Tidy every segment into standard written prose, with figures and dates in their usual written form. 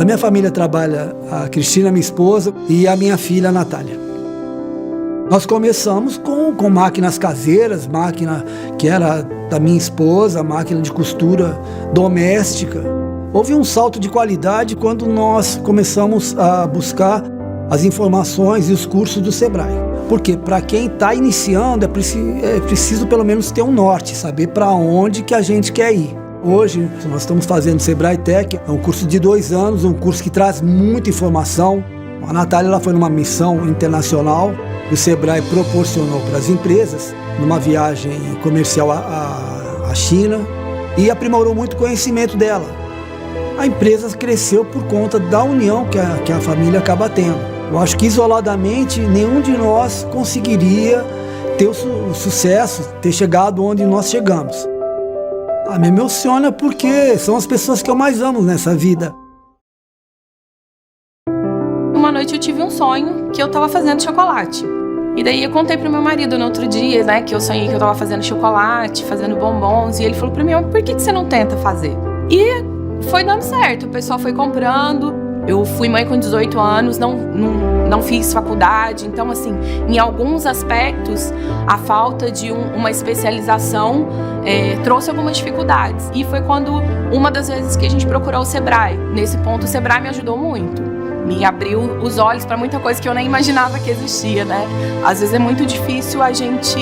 minha família trabalha a Cristina, minha esposa, e a minha filha, a Natália. Nós começamos com máquinas caseiras, máquina que era da minha esposa, máquina de costura doméstica. Houve um salto de qualidade quando nós começamos a buscar as informações e os cursos do Sebrae. Porque para quem está iniciando é preciso pelo menos ter um norte, saber para onde que a gente quer ir. Hoje nós estamos fazendo o Sebrae Tech, é um curso de 2 anos, um curso que traz muita informação. A Natália ela foi numa missão internacional que o Sebrae proporcionou para as empresas, numa viagem comercial à China, e aprimorou muito o conhecimento dela. A empresa cresceu por conta da união que a família acaba tendo. Eu acho que isoladamente nenhum de nós conseguiria ter o sucesso, ter chegado onde nós chegamos. Me emociona porque são as pessoas que eu mais amo nessa vida. Uma noite eu tive um sonho que eu estava fazendo chocolate. E daí eu contei pro meu marido no outro dia, né, que eu sonhei que eu estava fazendo chocolate, fazendo bombons. E ele falou pra mim, por que você não tenta fazer? E foi dando certo, o pessoal foi comprando. Eu fui mãe com 18 anos, não fiz faculdade. Então, assim, em alguns aspectos, a falta de uma especialização trouxe algumas dificuldades. E foi quando, uma das vezes que a gente procurou o Sebrae. Nesse ponto, o Sebrae me ajudou muito. Me abriu os olhos para muita coisa que eu nem imaginava que existia, né? Às vezes é muito difícil a gente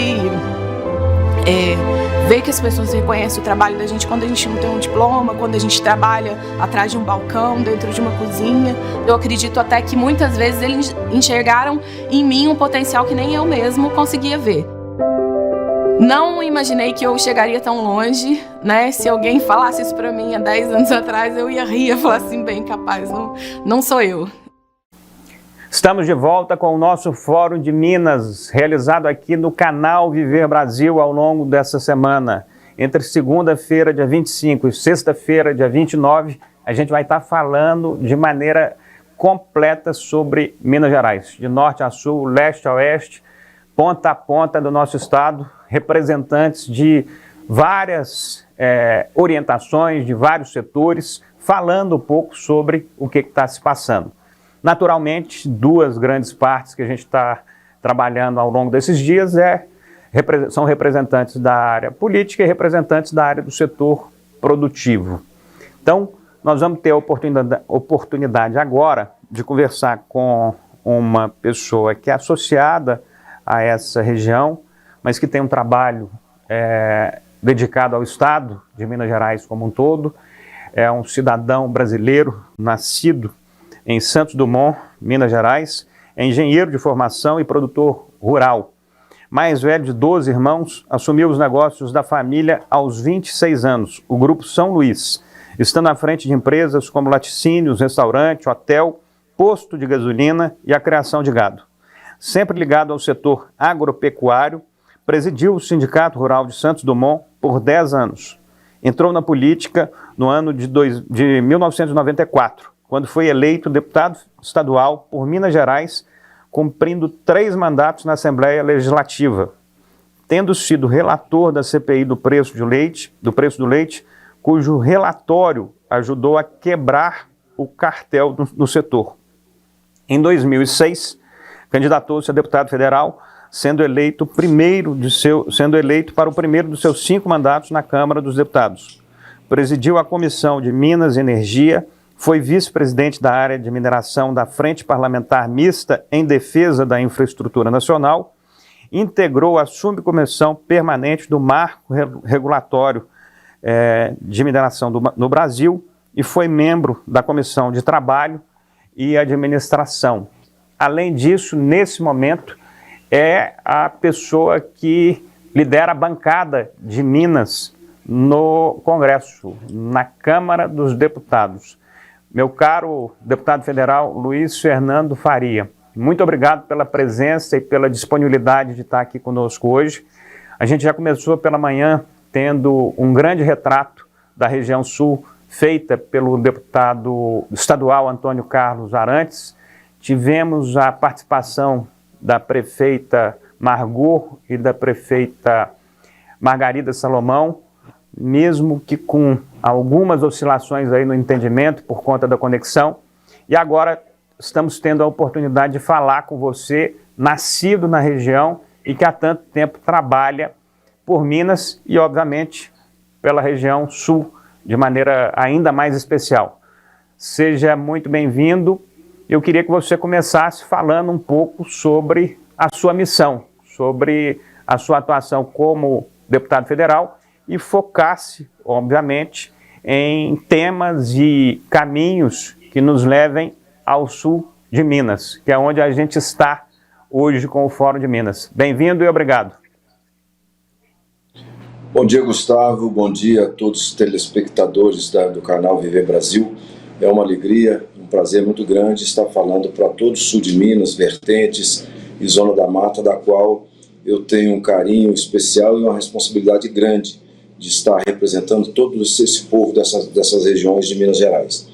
ver que as pessoas reconhecem o trabalho da gente quando a gente não tem um diploma, quando a gente trabalha atrás de um balcão, dentro de uma cozinha. Eu acredito até que muitas vezes eles enxergaram em mim um potencial que nem eu mesmo conseguia ver. Não imaginei que eu chegaria tão longe, né? Se alguém falasse isso pra mim há 10 anos atrás, eu ia rir e falar assim, bem capaz, não sou eu. Estamos de volta com o nosso Fórum de Minas, realizado aqui no canal Viver Brasil ao longo dessa semana. Entre segunda-feira, dia 25, e sexta-feira, dia 29, a gente vai estar falando de maneira completa sobre Minas Gerais, de norte a sul, leste a oeste, ponta a ponta do nosso estado, representantes de várias orientações, de vários setores, falando um pouco sobre o que está se passando. Naturalmente, 2 grandes partes que a gente está trabalhando ao longo desses dias são representantes da área política e representantes da área do setor produtivo. Então, nós vamos ter a oportunidade agora de conversar com uma pessoa que é associada a essa região, mas que tem um trabalho dedicado ao estado de Minas Gerais como um todo. É um cidadão brasileiro, nascido em Santos Dumont, Minas Gerais, é engenheiro de formação e produtor rural. Mais velho de 12 irmãos, assumiu os negócios da família aos 26 anos, o Grupo São Luís, estando à frente de empresas como laticínios, restaurante, hotel, posto de gasolina e a criação de gado. Sempre ligado ao setor agropecuário, presidiu o Sindicato Rural de Santos Dumont por 10 anos. Entrou na política no ano de 1994, quando foi eleito deputado estadual por Minas Gerais, cumprindo 3 mandatos na Assembleia Legislativa, tendo sido relator da CPI do preço do leite, cujo relatório ajudou a quebrar o cartel no setor. Em 2006, candidatou-se a deputado federal, sendo eleito para o primeiro dos seus 5 mandatos na Câmara dos Deputados. Presidiu a Comissão de Minas e Energia, foi vice-presidente da área de mineração da Frente Parlamentar Mista em Defesa da Infraestrutura Nacional, integrou a subcomissão permanente do Marco Regulatório de Mineração no Brasil e foi membro da Comissão de Trabalho e Administração. Além disso, nesse momento, é a pessoa que lidera a bancada de Minas no Congresso, na Câmara dos Deputados. Meu caro deputado federal Luiz Fernando Faria, muito obrigado pela presença e pela disponibilidade de estar aqui conosco hoje. A gente já começou pela manhã tendo um grande retrato da região sul, feita pelo deputado estadual Antônio Carlos Arantes. Tivemos a participação da prefeita Margot e da prefeita Margarida Salomão, mesmo que com algumas oscilações aí no entendimento por conta da conexão, E agora estamos tendo a oportunidade de falar com você, nascido na região e que há tanto tempo trabalha por Minas e, obviamente, pela região sul, de maneira ainda mais especial. Seja muito bem-vindo. Eu queria que você começasse falando um pouco sobre a sua missão, sobre a sua atuação como deputado federal e focasse, obviamente, em temas e caminhos que nos levem ao sul de Minas, que é onde a gente está hoje com o Fórum de Minas. Bem-vindo e obrigado. Bom dia, Gustavo. Bom dia a todos os telespectadores do canal Viver Brasil. É uma alegria, um prazer muito grande estar falando para todo o sul de Minas, vertentes e zona da mata, da qual eu tenho um carinho especial e uma responsabilidade grande de estar representando todo esse povo dessas regiões de Minas Gerais.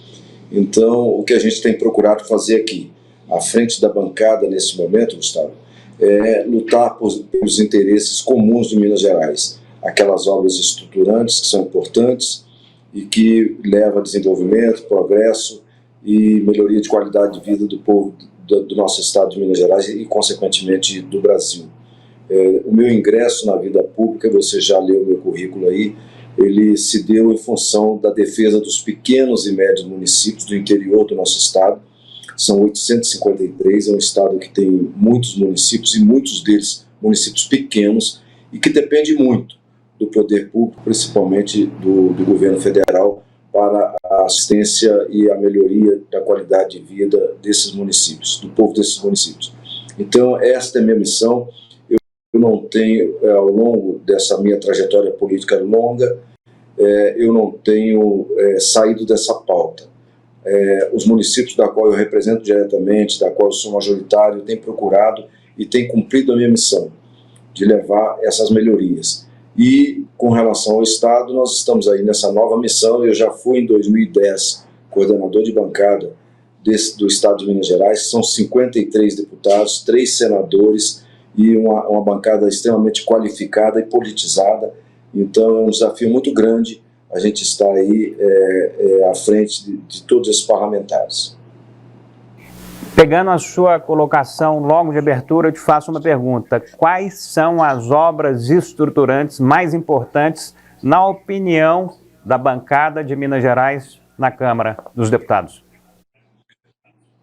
Então, o que a gente tem procurado fazer aqui, à frente da bancada nesse momento, Gustavo, é lutar pelos interesses comuns de Minas Gerais. Aquelas obras estruturantes que são importantes e que levam a desenvolvimento, progresso e melhoria de qualidade de vida do povo do nosso estado de Minas Gerais e, consequentemente, do Brasil. O meu ingresso na vida pública, você já leu o meu currículo aí, ele se deu em função da defesa dos pequenos e médios municípios do interior do nosso estado. São 853, é um estado que tem muitos municípios e muitos deles municípios pequenos e que depende muito do poder público, principalmente do governo federal, para a assistência e a melhoria da qualidade de vida desses municípios, do povo desses municípios. Então, esta é a minha missão. Eu não tenho, ao longo dessa minha trajetória política longa, eu não tenho saído dessa pauta. Os municípios da qual eu represento diretamente, da qual eu sou majoritário, têm procurado e têm cumprido a minha missão de levar essas melhorias. E, com relação ao Estado, nós estamos aí nessa nova missão. Eu já fui, em 2010, coordenador de bancada do Estado de Minas Gerais. São 53 deputados, 3 senadores e uma bancada extremamente qualificada e politizada. Então, é um desafio muito grande a gente estar aí à frente de todos esses parlamentares. Pegando a sua colocação logo de abertura, eu te faço uma pergunta. Quais são as obras estruturantes mais importantes, na opinião da bancada de Minas Gerais na Câmara dos Deputados?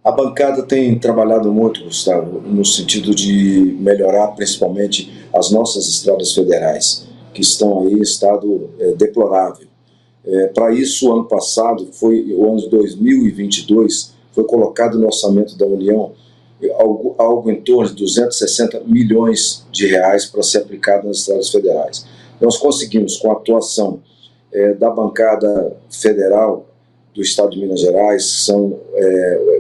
A bancada tem trabalhado muito, Gustavo, no sentido de melhorar principalmente as nossas estradas federais, que estão aí em estado deplorável. Para isso, o ano passado, o ano de 2022, foi colocado no orçamento da União algo em torno de 260 milhões de reais para ser aplicado nas estradas federais. Nós conseguimos, com a atuação da bancada federal do Estado de Minas Gerais, são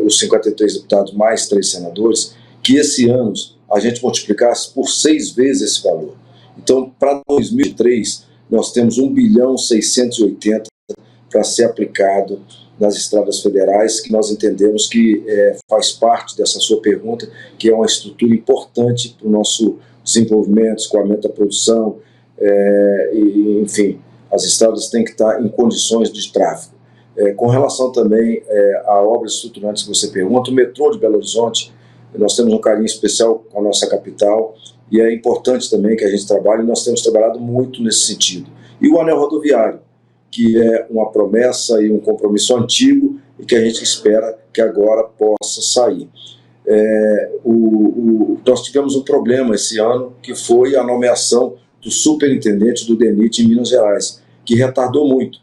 os 53 deputados mais 3 senadores, que esse ano a gente multiplicasse por 6 vezes esse valor. Então, para 2003, nós temos 1,680 bilhão para ser aplicado nas estradas federais, que nós entendemos que faz parte dessa sua pergunta, que é uma estrutura importante para o nosso desenvolvimento, escoamento da produção, e, enfim, as estradas têm que estar em condições de tráfego. Com relação também a obras estruturantes que você pergunta, o metrô de Belo Horizonte, nós temos um carinho especial com a nossa capital, e é importante também que a gente trabalhe, e nós temos trabalhado muito nesse sentido. E o anel rodoviário, que é uma promessa e um compromisso antigo e que a gente espera que agora possa sair. Nós tivemos um problema esse ano, que foi a nomeação do superintendente do DENIT em Minas Gerais, que retardou muito.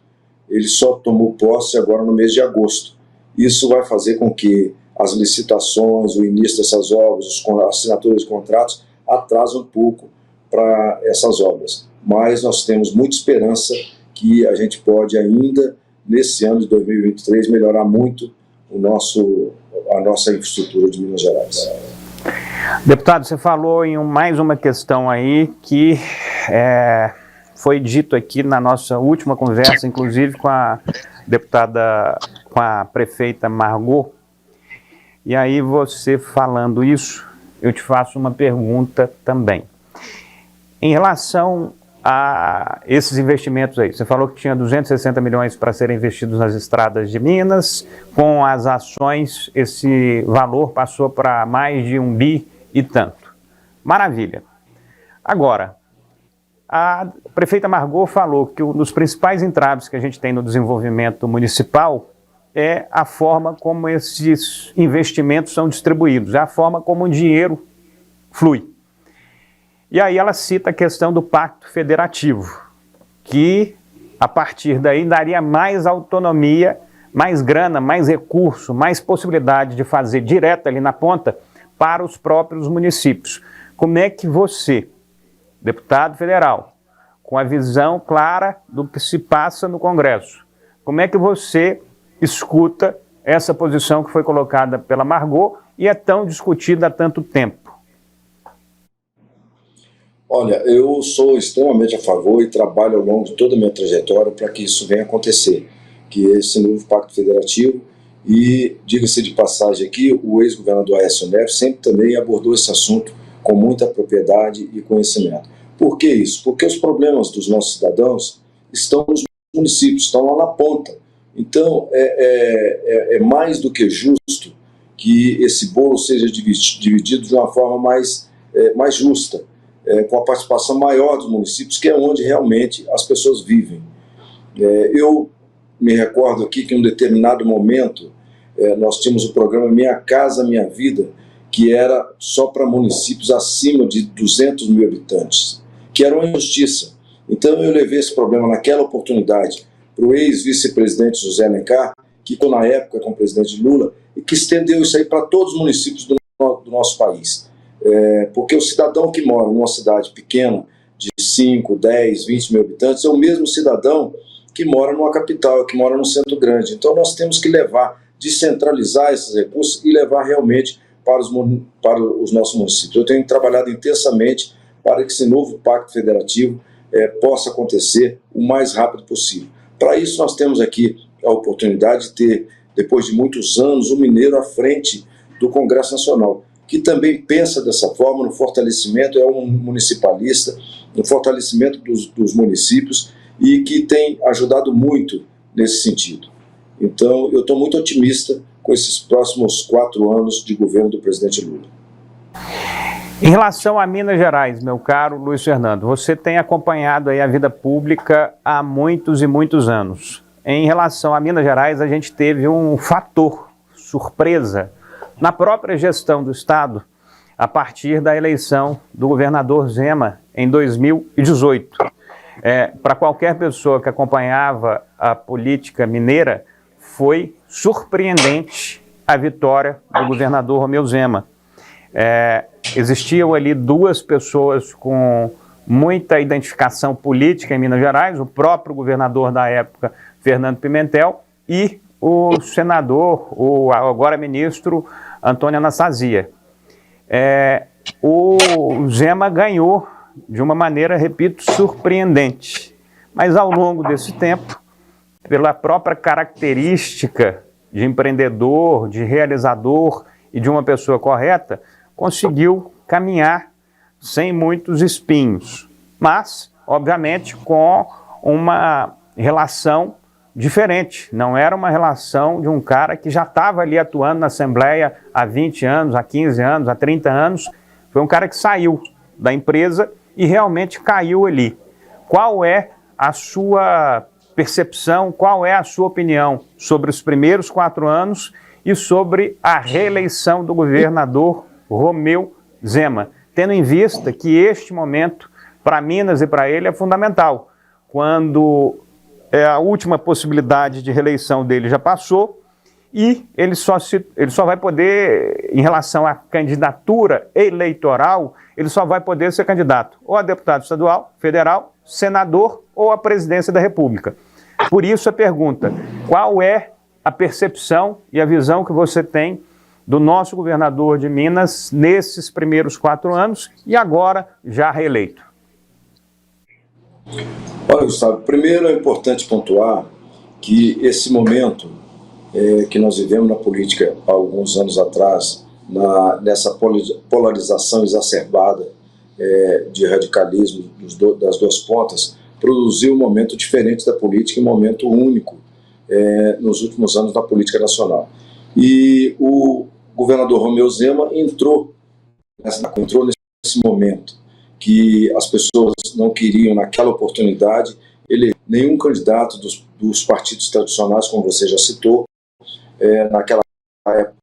Ele só tomou posse agora no mês de agosto. Isso vai fazer com que as licitações, o início dessas obras, as assinaturas de contratos, atrasem um pouco para essas obras. Mas nós temos muita esperança que a gente pode ainda, nesse ano de 2023, melhorar muito a nossa infraestrutura de Minas Gerais. Deputado, você falou em mais uma questão aí que foi dito aqui na nossa última conversa, inclusive com a deputada, com a prefeita Margot. E aí você falando isso, eu te faço uma pergunta também. Em relação a esses investimentos aí? Você falou que tinha 260 milhões para serem investidos nas estradas de Minas. Com as ações, esse valor passou para mais de 1 bi e tanto. Maravilha. Agora, a prefeita Margot falou que um dos principais entraves que a gente tem no desenvolvimento municipal é a forma como esses investimentos são distribuídos, é a forma como o dinheiro flui. E aí ela cita a questão do pacto federativo, que a partir daí daria mais autonomia, mais grana, mais recurso, mais possibilidade de fazer direto ali na ponta para os próprios municípios. Como é que você, deputado federal, com a visão clara do que se passa no Congresso, como é que você escuta essa posição que foi colocada pela Margot e é tão discutida há tanto tempo? Olha, eu sou extremamente a favor e trabalho ao longo de toda a minha trajetória para que isso venha acontecer, que é esse novo pacto federativo. E, diga-se de passagem aqui, o ex-governador Aécio Neves sempre também abordou esse assunto com muita propriedade e conhecimento. Por que isso? Porque os problemas dos nossos cidadãos estão nos municípios, estão lá na ponta. Então, é mais do que justo que esse bolo seja dividido de uma forma mais justa, com a participação maior dos municípios, que é onde realmente as pessoas vivem. Eu me recordo aqui que em um determinado momento nós tínhamos o programa Minha Casa Minha Vida, que era só para municípios acima de 200 mil habitantes, que era uma injustiça. Então eu levei esse problema naquela oportunidade para o ex-vice-presidente José Alencar, que ficou na época com o presidente Lula, e que estendeu isso aí para todos os municípios do nosso país. Porque o cidadão que mora numa cidade pequena, de 5, 10, 20 mil habitantes, é o mesmo cidadão que mora numa capital, que mora num centro grande. Então nós temos que descentralizar esses recursos e levar realmente para os nossos municípios. Eu tenho trabalhado intensamente para que esse novo pacto federativo possa acontecer o mais rápido possível. Para isso nós temos aqui a oportunidade de ter, depois de muitos anos, um mineiro à frente do Congresso Nacional, que também pensa dessa forma, no fortalecimento, é um municipalista, no fortalecimento dos municípios e que tem ajudado muito nesse sentido. Então, eu estou muito otimista com esses próximos 4 anos de governo do presidente Lula. Em relação a Minas Gerais, meu caro Luiz Fernando, você tem acompanhado aí a vida pública há muitos e muitos anos. Em relação a Minas Gerais, a gente teve um fator surpresa na própria gestão do Estado, a partir da eleição do governador Zema em 2018. Para qualquer pessoa que acompanhava a política mineira, foi surpreendente a vitória do governador Romeu Zema. Existiam ali 2 pessoas com muita identificação política em Minas Gerais, o próprio governador da época, Fernando Pimentel, e o senador, o agora ministro, Antônio Anastasia. O Zema ganhou de uma maneira, repito, surpreendente. Mas ao longo desse tempo, pela própria característica de empreendedor, de realizador e de uma pessoa correta, conseguiu caminhar sem muitos espinhos. Mas, obviamente, com uma relação diferente. Não era uma relação de um cara que já estava ali atuando na Assembleia há 20 anos, há 15 anos, há 30 anos. Foi um cara que saiu da empresa e realmente caiu ali. Qual é a sua percepção, qual é a sua opinião sobre os primeiros 4 anos e sobre a reeleição do governador Romeu Zema, tendo em vista que este momento, para Minas e para ele, é fundamental, quando a última possibilidade de reeleição dele já passou e ele só vai poder, em relação à candidatura eleitoral, ele só vai poder ser candidato ou a deputado estadual, federal, senador ou a presidência da República. Por isso a pergunta, qual é a percepção e a visão que você tem do nosso governador de Minas nesses primeiros 4 anos e agora já reeleito? Olha, Gustavo, primeiro é importante pontuar que esse momento que nós vivemos na política há alguns anos atrás, nessa polarização exacerbada de radicalismo das duas pontas, produziu um momento diferente da política, um momento único nos últimos anos na política nacional. E o governador Romeu Zema entrou nesse momento que as pessoas não queriam, naquela oportunidade, nenhum candidato dos partidos tradicionais, como você já citou, naquela época,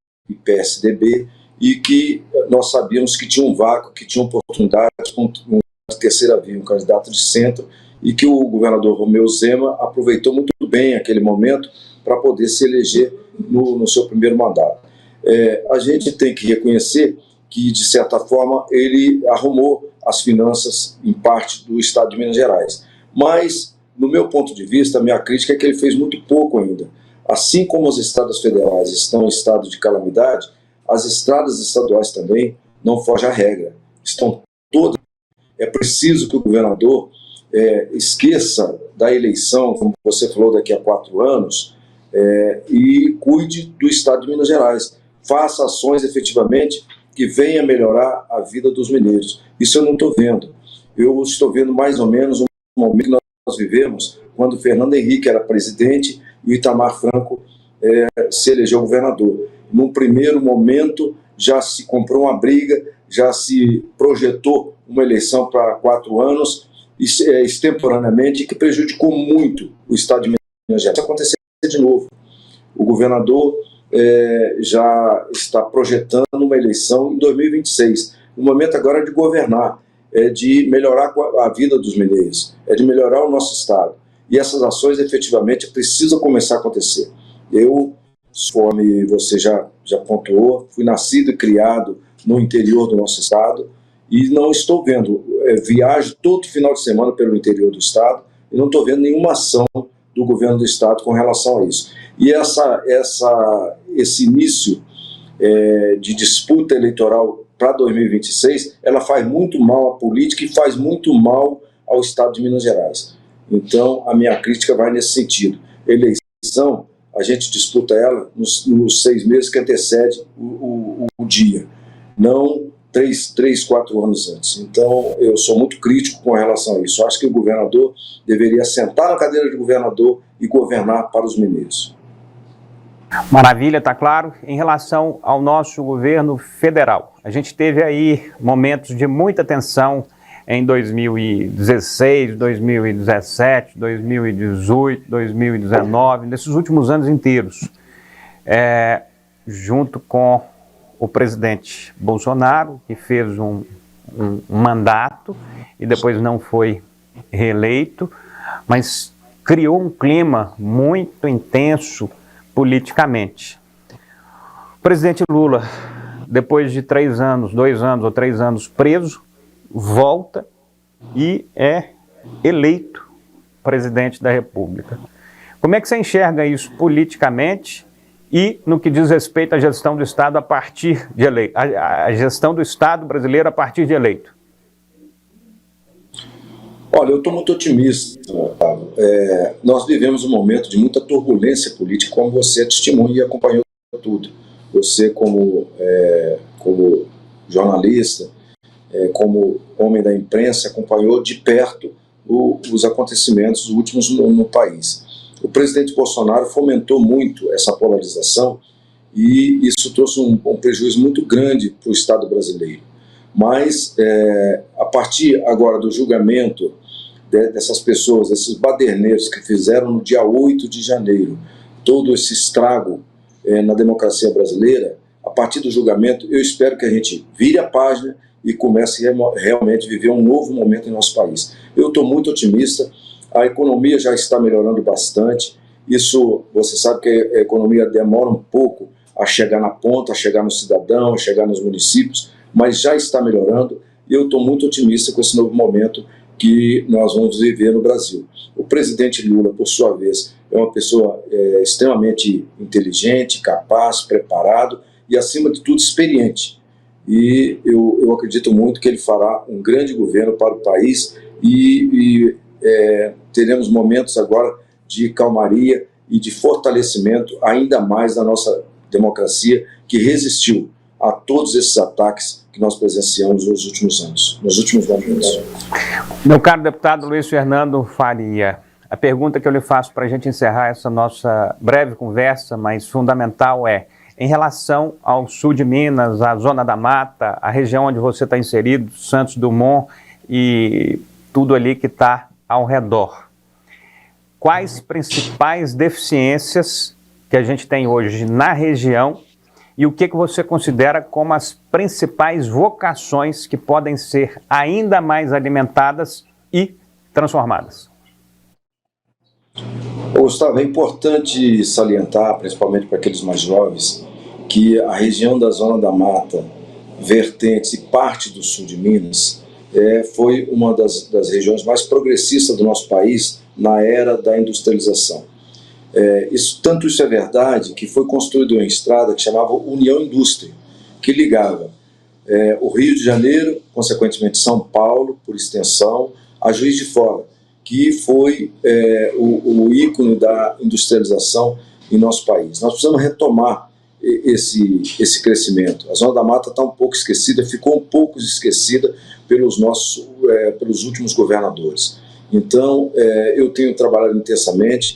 PSDB, e que nós sabíamos que tinha um vácuo, que tinha oportunidade com uma terceira via, um candidato de centro, e que o governador Romeu Zema aproveitou muito bem aquele momento para poder se eleger no seu primeiro mandato. A gente tem que reconhecer que, de certa forma, ele arrumou as finanças, em parte, do Estado de Minas Gerais. Mas, no meu ponto de vista, a minha crítica é que ele fez muito pouco ainda. Assim como as estradas federais estão em estado de calamidade, as estradas estaduais também não fogem à regra. Estão todas. É preciso que o governador esqueça da eleição, como você falou, daqui a 4 anos, e cuide do Estado de Minas Gerais. Faça ações efetivamente que venha melhorar a vida dos mineiros. Isso eu não estou vendo. Eu estou vendo mais ou menos um momento que nós vivemos quando Fernando Henrique era presidente e o Itamar Franco se elegeu governador. Num primeiro momento já se comprou uma briga, já se projetou uma eleição para 4 anos, extemporaneamente, que prejudicou muito o Estado de Minas Gerais. Isso vai acontecer de novo. O governador já está projetando uma eleição em 2026. O momento agora é de governar, de melhorar a vida dos mineiros, de melhorar o nosso Estado. E essas ações, efetivamente, precisam começar a acontecer. Eu, conforme você já pontuou, fui nascido e criado no interior do nosso Estado e não estou vendo, viajo todo final de semana pelo interior do Estado e não estou vendo nenhuma ação do governo do Estado com relação a isso. E esse início de disputa eleitoral para 2026, ela faz muito mal à política e faz muito mal ao Estado de Minas Gerais. Então, a minha crítica vai nesse sentido. Eleição, a gente disputa ela nos 6 meses que antecede o dia, não 3, 4 anos antes. Então, eu sou muito crítico com relação a isso. Eu acho que o governador deveria sentar na cadeira de governador e governar para os mineiros. Maravilha, está claro. Em relação ao nosso governo federal, a gente teve aí momentos de muita tensão em 2016, 2017, 2018, 2019, nesses últimos anos inteiros, junto com o presidente Bolsonaro, que fez um mandato e depois não foi reeleito, mas criou um clima muito intenso politicamente. O presidente Lula, depois de 2 anos ou 3 anos preso, volta e é eleito presidente da República. Como é que você enxerga isso politicamente e no que diz respeito à gestão do Estado a partir de eleito, a gestão do Estado brasileiro a partir de eleito? Olha, eu estou muito otimista, Otávio. Nós vivemos um momento de muita turbulência política, como você testemunha e acompanhou tudo. Você, como jornalista, como homem da imprensa, acompanhou de perto os acontecimentos últimos no país. O presidente Bolsonaro fomentou muito essa polarização e isso trouxe um prejuízo muito grande para o Estado brasileiro. Mas, a partir agora do julgamento dessas pessoas, esses baderneiros que fizeram no dia 8 de janeiro todo esse estrago na democracia brasileira, a partir do julgamento, eu espero que a gente vire a página e comece realmente a viver um novo momento em nosso país. Eu estou muito otimista, a economia já está melhorando bastante, isso, você sabe que a economia demora um pouco a chegar na ponta, a chegar no cidadão, a chegar nos municípios, mas já está melhorando e eu estou muito otimista com esse novo momento que nós vamos viver no Brasil. O presidente Lula, por sua vez, é uma pessoa extremamente inteligente, capaz, preparado e, acima de tudo, experiente. E eu acredito muito que ele fará um grande governo para o país e teremos momentos agora de calmaria e de fortalecimento ainda mais da nossa democracia, que resistiu a todos esses ataques que nós presenciamos nos últimos anos, nos últimos momentos. Meu caro deputado Luiz Fernando Faria, a pergunta que eu lhe faço para a gente encerrar essa nossa breve conversa, mas fundamental, é em relação ao sul de Minas, a Zona da Mata, a região onde você está inserido, Santos Dumont e tudo ali que está ao redor. Quais principais deficiências que a gente tem hoje na região e o que você considera como as principais vocações que podem ser ainda mais alimentadas e transformadas? Gustavo, é importante salientar, principalmente para aqueles mais jovens, que a região da Zona da Mata, vertentes e parte do sul de Minas foi uma das regiões mais progressistas do nosso país na era da industrialização. Tanto isso é verdade que foi construída uma estrada que chamava União Indústria, que ligava o Rio de Janeiro, consequentemente São Paulo, por extensão, a Juiz de Fora, que foi o ícone da industrialização em nosso país. Nós precisamos retomar esse crescimento. A Zona da Mata está um pouco esquecida, ficou um pouco esquecida pelos últimos governadores. Então, eu tenho trabalhado intensamente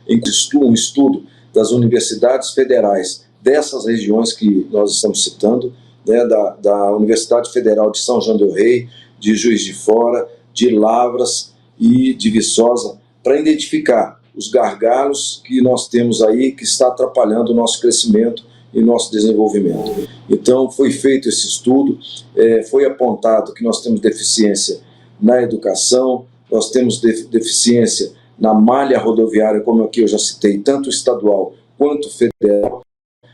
em um estudo das universidades federais dessas regiões que nós estamos citando, né, da Universidade Federal de São João del Rei, de Juiz de Fora, de Lavras e de Viçosa, para identificar os gargalos que nós temos aí que está atrapalhando o nosso crescimento e nosso desenvolvimento. Então, foi feito esse estudo, foi apontado que nós temos deficiência na educação, nós temos deficiência na malha rodoviária, como aqui eu já citei, tanto estadual quanto federal,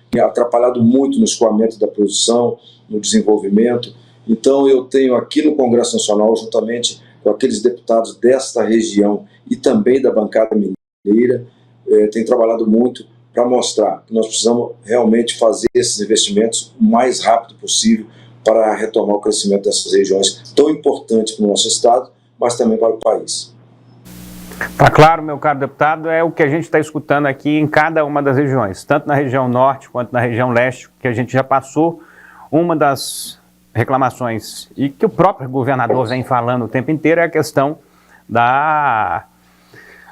que é atrapalhado muito no escoamento da produção, no desenvolvimento. Então, eu tenho aqui no Congresso Nacional, juntamente com aqueles deputados desta região e também da bancada mineira, tenho trabalhado muito para mostrar que nós precisamos realmente fazer esses investimentos o mais rápido possível para retomar o crescimento dessas regiões tão importantes para o nosso estado, mas também para o país. Tá claro, meu caro deputado, é o que a gente está escutando aqui em cada uma das regiões, tanto na região norte quanto na região leste, que a gente já passou. Uma das reclamações, e que o próprio governador vem falando o tempo inteiro, é a questão da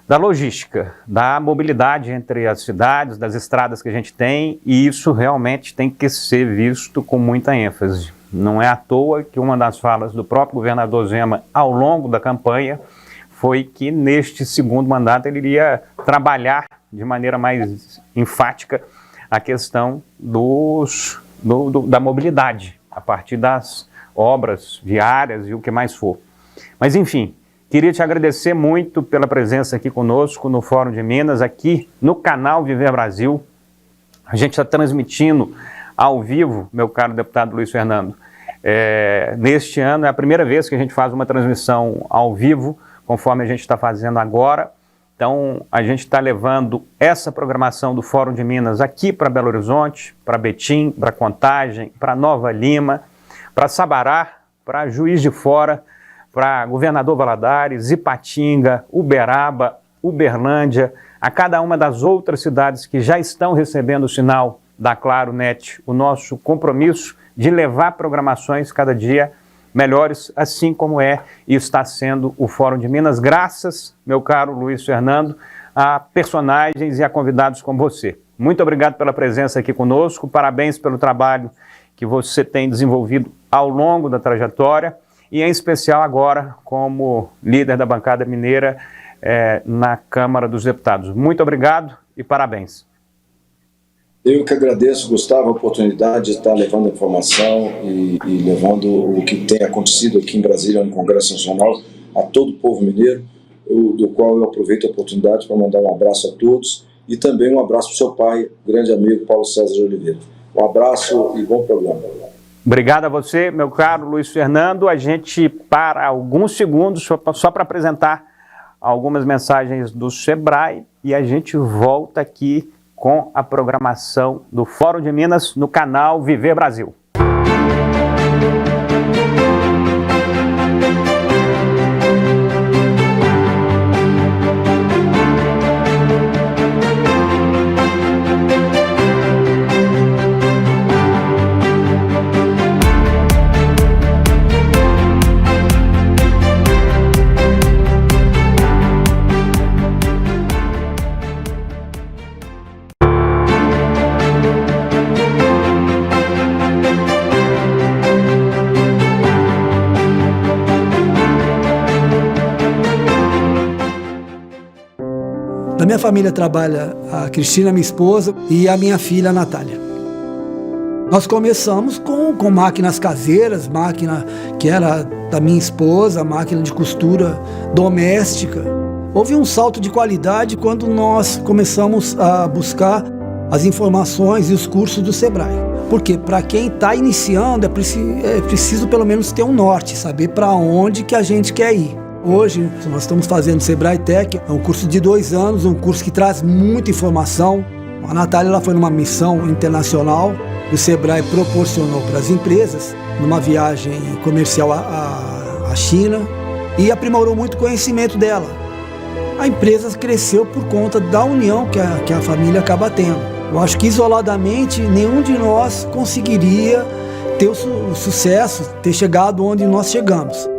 logística, da mobilidade entre as cidades, das estradas que a gente tem, e isso realmente tem que ser visto com muita ênfase. Não é à toa que uma das falas do próprio governador Zema ao longo da campanha foi que neste segundo mandato ele iria trabalhar de maneira mais enfática a questão da mobilidade, a partir das obras viárias e o que mais for. Mas enfim, queria te agradecer muito pela presença aqui conosco no Fórum de Minas, aqui no canal Viver Brasil. A gente está transmitindo ao vivo, meu caro deputado Luiz Fernando. Neste ano é a primeira vez que a gente faz uma transmissão ao vivo, conforme a gente está fazendo agora. Então, a gente está levando essa programação do Fórum de Minas aqui para Belo Horizonte, para Betim, para Contagem, para Nova Lima, para Sabará, para Juiz de Fora, para Governador Valadares, Ipatinga, Uberaba, Uberlândia, a cada uma das outras cidades que já estão recebendo o sinal da Claro Net, o nosso compromisso de levar programações cada dia melhores, assim como é e está sendo o Fórum de Minas, graças, meu caro Luiz Fernando, a personagens e a convidados como você. Muito obrigado pela presença aqui conosco, parabéns pelo trabalho que você tem desenvolvido ao longo da trajetória e em especial agora como líder da bancada mineira na Câmara dos Deputados. Muito obrigado e parabéns. Eu que agradeço, Gustavo, a oportunidade de estar levando a informação e levando o que tem acontecido aqui em Brasília, no Congresso Nacional, a todo o povo mineiro, do qual eu aproveito a oportunidade para mandar um abraço a todos e também um abraço para o seu pai, grande amigo Paulo César de Oliveira. Um abraço e bom programa. Obrigado a você, meu caro Luiz Fernando. A gente para alguns segundos só para apresentar algumas mensagens do Sebrae e a gente volta aqui com a programação do Fórum de Minas no canal Viver Brasil. Na minha família trabalha a Cristina, minha esposa, e a minha filha, a Natália. Nós começamos com máquinas caseiras, máquina que era da minha esposa, máquina de costura doméstica. Houve um salto de qualidade quando nós começamos a buscar as informações e os cursos do Sebrae. Porque para quem está iniciando é preciso pelo menos ter um norte, saber para onde que a gente quer ir. Hoje nós estamos fazendo o Sebrae Tech, é um curso de 2 anos, um curso que traz muita informação. A Natália ela foi numa missão internacional, o Sebrae proporcionou para as empresas, numa viagem comercial à China, e aprimorou muito o conhecimento dela. A empresa cresceu por conta da união que a família acaba tendo. Eu acho que isoladamente nenhum de nós conseguiria ter o sucesso, ter chegado onde nós chegamos.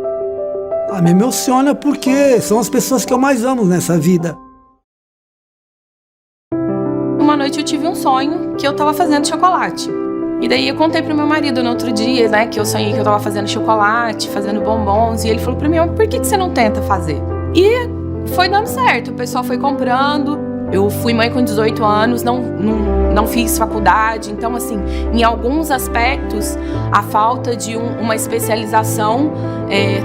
Me emociona porque são as pessoas que eu mais amo nessa vida. Uma noite eu tive um sonho que eu tava fazendo chocolate. E daí eu contei pro meu marido no outro dia, né, que eu sonhei que eu tava fazendo chocolate, fazendo bombons. E ele falou pra mim, por que você não tenta fazer? E foi dando certo, o pessoal foi comprando. Eu fui mãe com 18 anos, não fiz faculdade. Então, assim, em alguns aspectos, a falta de uma especialização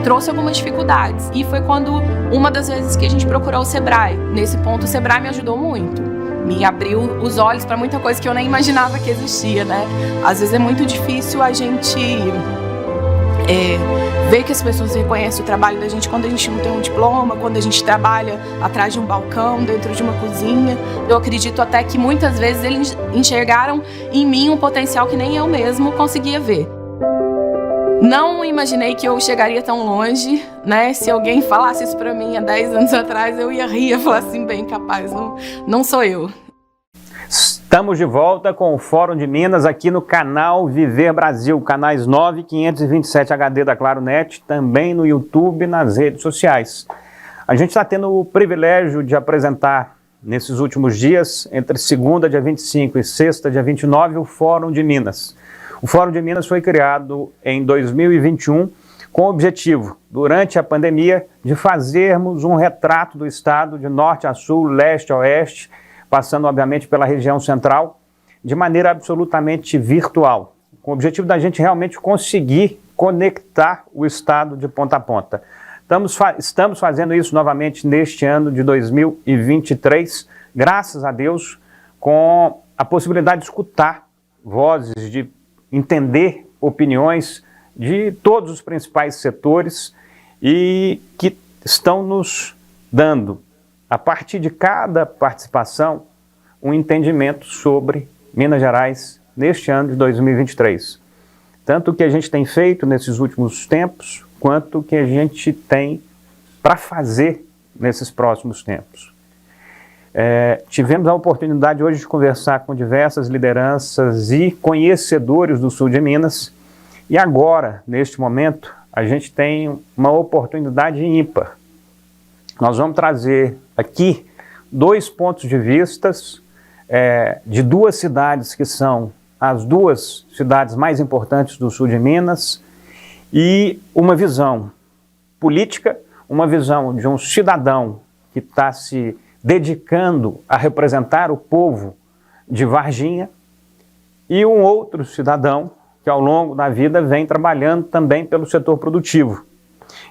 trouxe algumas dificuldades. E foi quando, uma das vezes que a gente procurou o Sebrae. Nesse ponto, o Sebrae me ajudou muito. Me abriu os olhos para muita coisa que eu nem imaginava que existia, né? Às vezes é muito difícil a gente ver que as pessoas reconhecem o trabalho da gente quando a gente não tem um diploma, quando a gente trabalha atrás de um balcão, dentro de uma cozinha. Eu acredito até que muitas vezes eles enxergaram em mim um potencial que nem eu mesmo conseguia ver. Não imaginei que eu chegaria tão longe, né? Se alguém falasse isso pra mim há 10 anos atrás, eu ia rir e falar assim, bem capaz, não sou eu. Estamos de volta com o Fórum de Minas aqui no canal Viver Brasil, canais 9 e 527 HD da Claro Net, também no YouTube e nas redes sociais. A gente está tendo o privilégio de apresentar nesses últimos dias, entre segunda, dia 25 e sexta, dia 29, o Fórum de Minas. O Fórum de Minas foi criado em 2021 com o objetivo, durante a pandemia, de fazermos um retrato do estado de norte a sul, leste a oeste, passando obviamente pela região central, de maneira absolutamente virtual, com o objetivo da gente realmente conseguir conectar o estado de ponta a ponta. Estamos fazendo isso novamente neste ano de 2023, graças a Deus, com a possibilidade de escutar vozes, de entender opiniões de todos os principais setores e que estão nos dando, a partir de cada participação, um entendimento sobre Minas Gerais neste ano de 2023. Tanto o que a gente tem feito nesses últimos tempos, quanto o que a gente tem para fazer nesses próximos tempos. Tivemos a oportunidade hoje de conversar com diversas lideranças e conhecedores do sul de Minas, e agora, neste momento, a gente tem uma oportunidade ímpar. Nós vamos trazer aqui 2 pontos de vistas de 2 cidades que são as 2 cidades mais importantes do sul de Minas e uma visão política, uma visão de um cidadão que está se dedicando a representar o povo de Varginha e um outro cidadão que ao longo da vida vem trabalhando também pelo setor produtivo.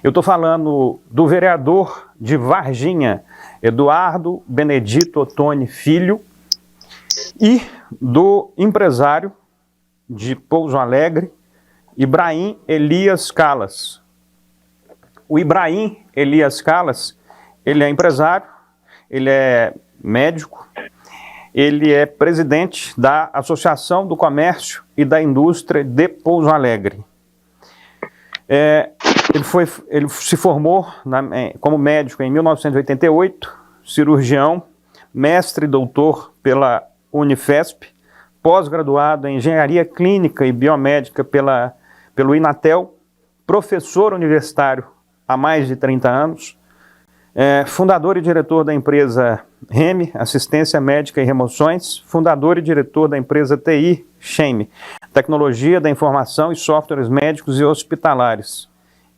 Eu estou falando do vereador de Varginha, Eduardo Benedito Ottoni Filho, e do empresário de Pouso Alegre, Ibrahim Elias Calas. O Ibrahim Elias Calas, ele é empresário, ele é médico, ele é presidente da Associação do Comércio e da Indústria de Pouso Alegre. Ele se formou como médico em 1988, cirurgião, mestre e doutor pela Unifesp, pós-graduado em Engenharia Clínica e Biomédica pelo Inatel, professor universitário há mais de 30 anos, fundador e diretor da empresa REME, Assistência Médica e Remoções, fundador e diretor da empresa TI Shame, Tecnologia da Informação e Softwares Médicos e Hospitalares,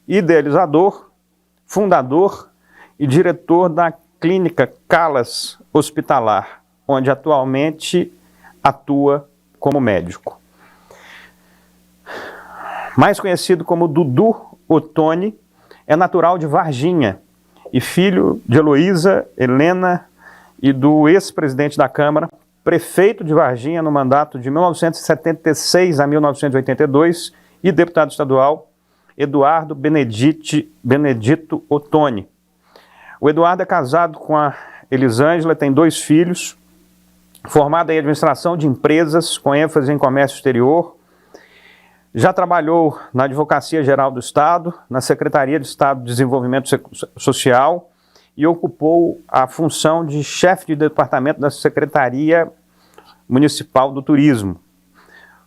idealizador, fundador e diretor da Clínica Calas Hospitalar, onde atualmente atua como médico. Mais conhecido como Dudu Ottoni, é natural de Varginha e filho de Heloísa Helena e do ex-presidente da Câmara, prefeito de Varginha no mandato de 1976 a 1982 e deputado estadual Eduardo Benedito Ottoni. O Eduardo é casado com a Elisângela, tem 2 filhos, formado em administração de empresas com ênfase em comércio exterior. Já trabalhou na Advocacia Geral do Estado, na Secretaria de Estado de Desenvolvimento Social e ocupou a função de chefe de departamento da Secretaria Municipal do Turismo.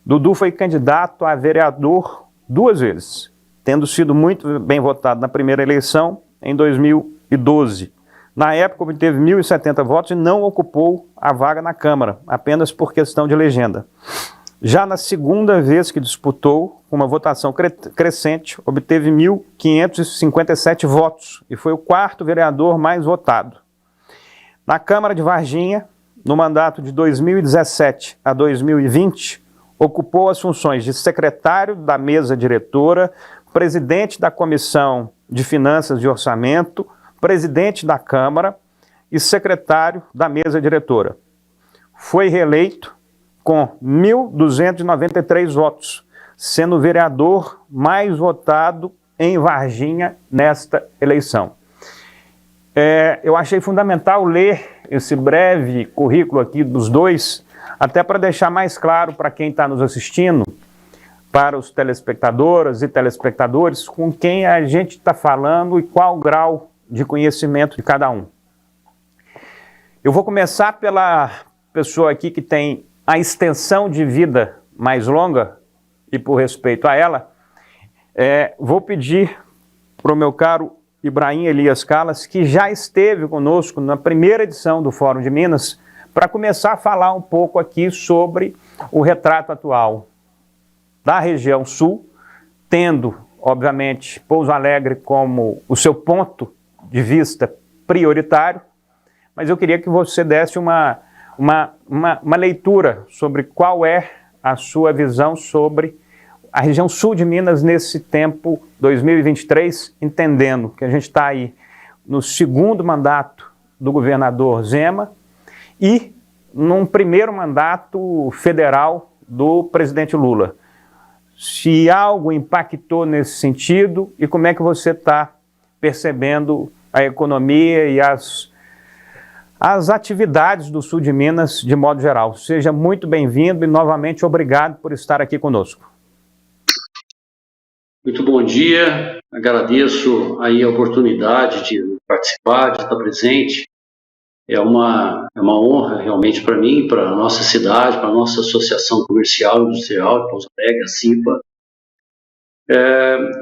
Dudu foi candidato a vereador 2 vezes, tendo sido muito bem votado na primeira eleição em 2012. Na época, obteve 1.070 votos e não ocupou a vaga na Câmara, apenas por questão de legenda. Já na segunda vez que disputou, com uma votação crescente, obteve 1.557 votos e foi o 4º vereador mais votado. Na Câmara de Varginha, no mandato de 2017 a 2020, ocupou as funções de secretário da mesa diretora, presidente da Comissão de Finanças e Orçamento, presidente da Câmara e secretário da mesa diretora. Foi reeleito com 1.293 votos, sendo o vereador mais votado em Varginha nesta eleição. Eu achei fundamental ler esse breve currículo aqui dos dois, até para deixar mais claro para quem está nos assistindo, para os telespectadoras e telespectadores, com quem a gente está falando e qual o grau de conhecimento de cada um. Eu vou começar pela pessoa aqui que tem a extensão de vida mais longa, e por respeito a ela, vou pedir para o meu caro Ibrahim Elias Calas, que já esteve conosco na primeira edição do Fórum de Minas, para começar a falar um pouco aqui sobre o retrato atual da região sul, tendo, obviamente, Pouso Alegre como o seu ponto de vista prioritário, mas eu queria que você desse uma leitura sobre qual é a sua visão sobre a região sul de Minas nesse tempo 2023, entendendo que a gente está aí no 2º mandato do governador Zema e num primeiro mandato federal do presidente Lula. Se algo impactou nesse sentido e como é que você está percebendo a economia e as atividades do sul de Minas de modo geral. Seja muito bem-vindo e novamente obrigado por estar aqui conosco. Muito bom dia, agradeço aí a oportunidade de participar, de estar presente. É uma honra realmente para mim, para a nossa cidade, para a nossa Associação Comercial e Industrial de Pouso Alegre, a CIPA.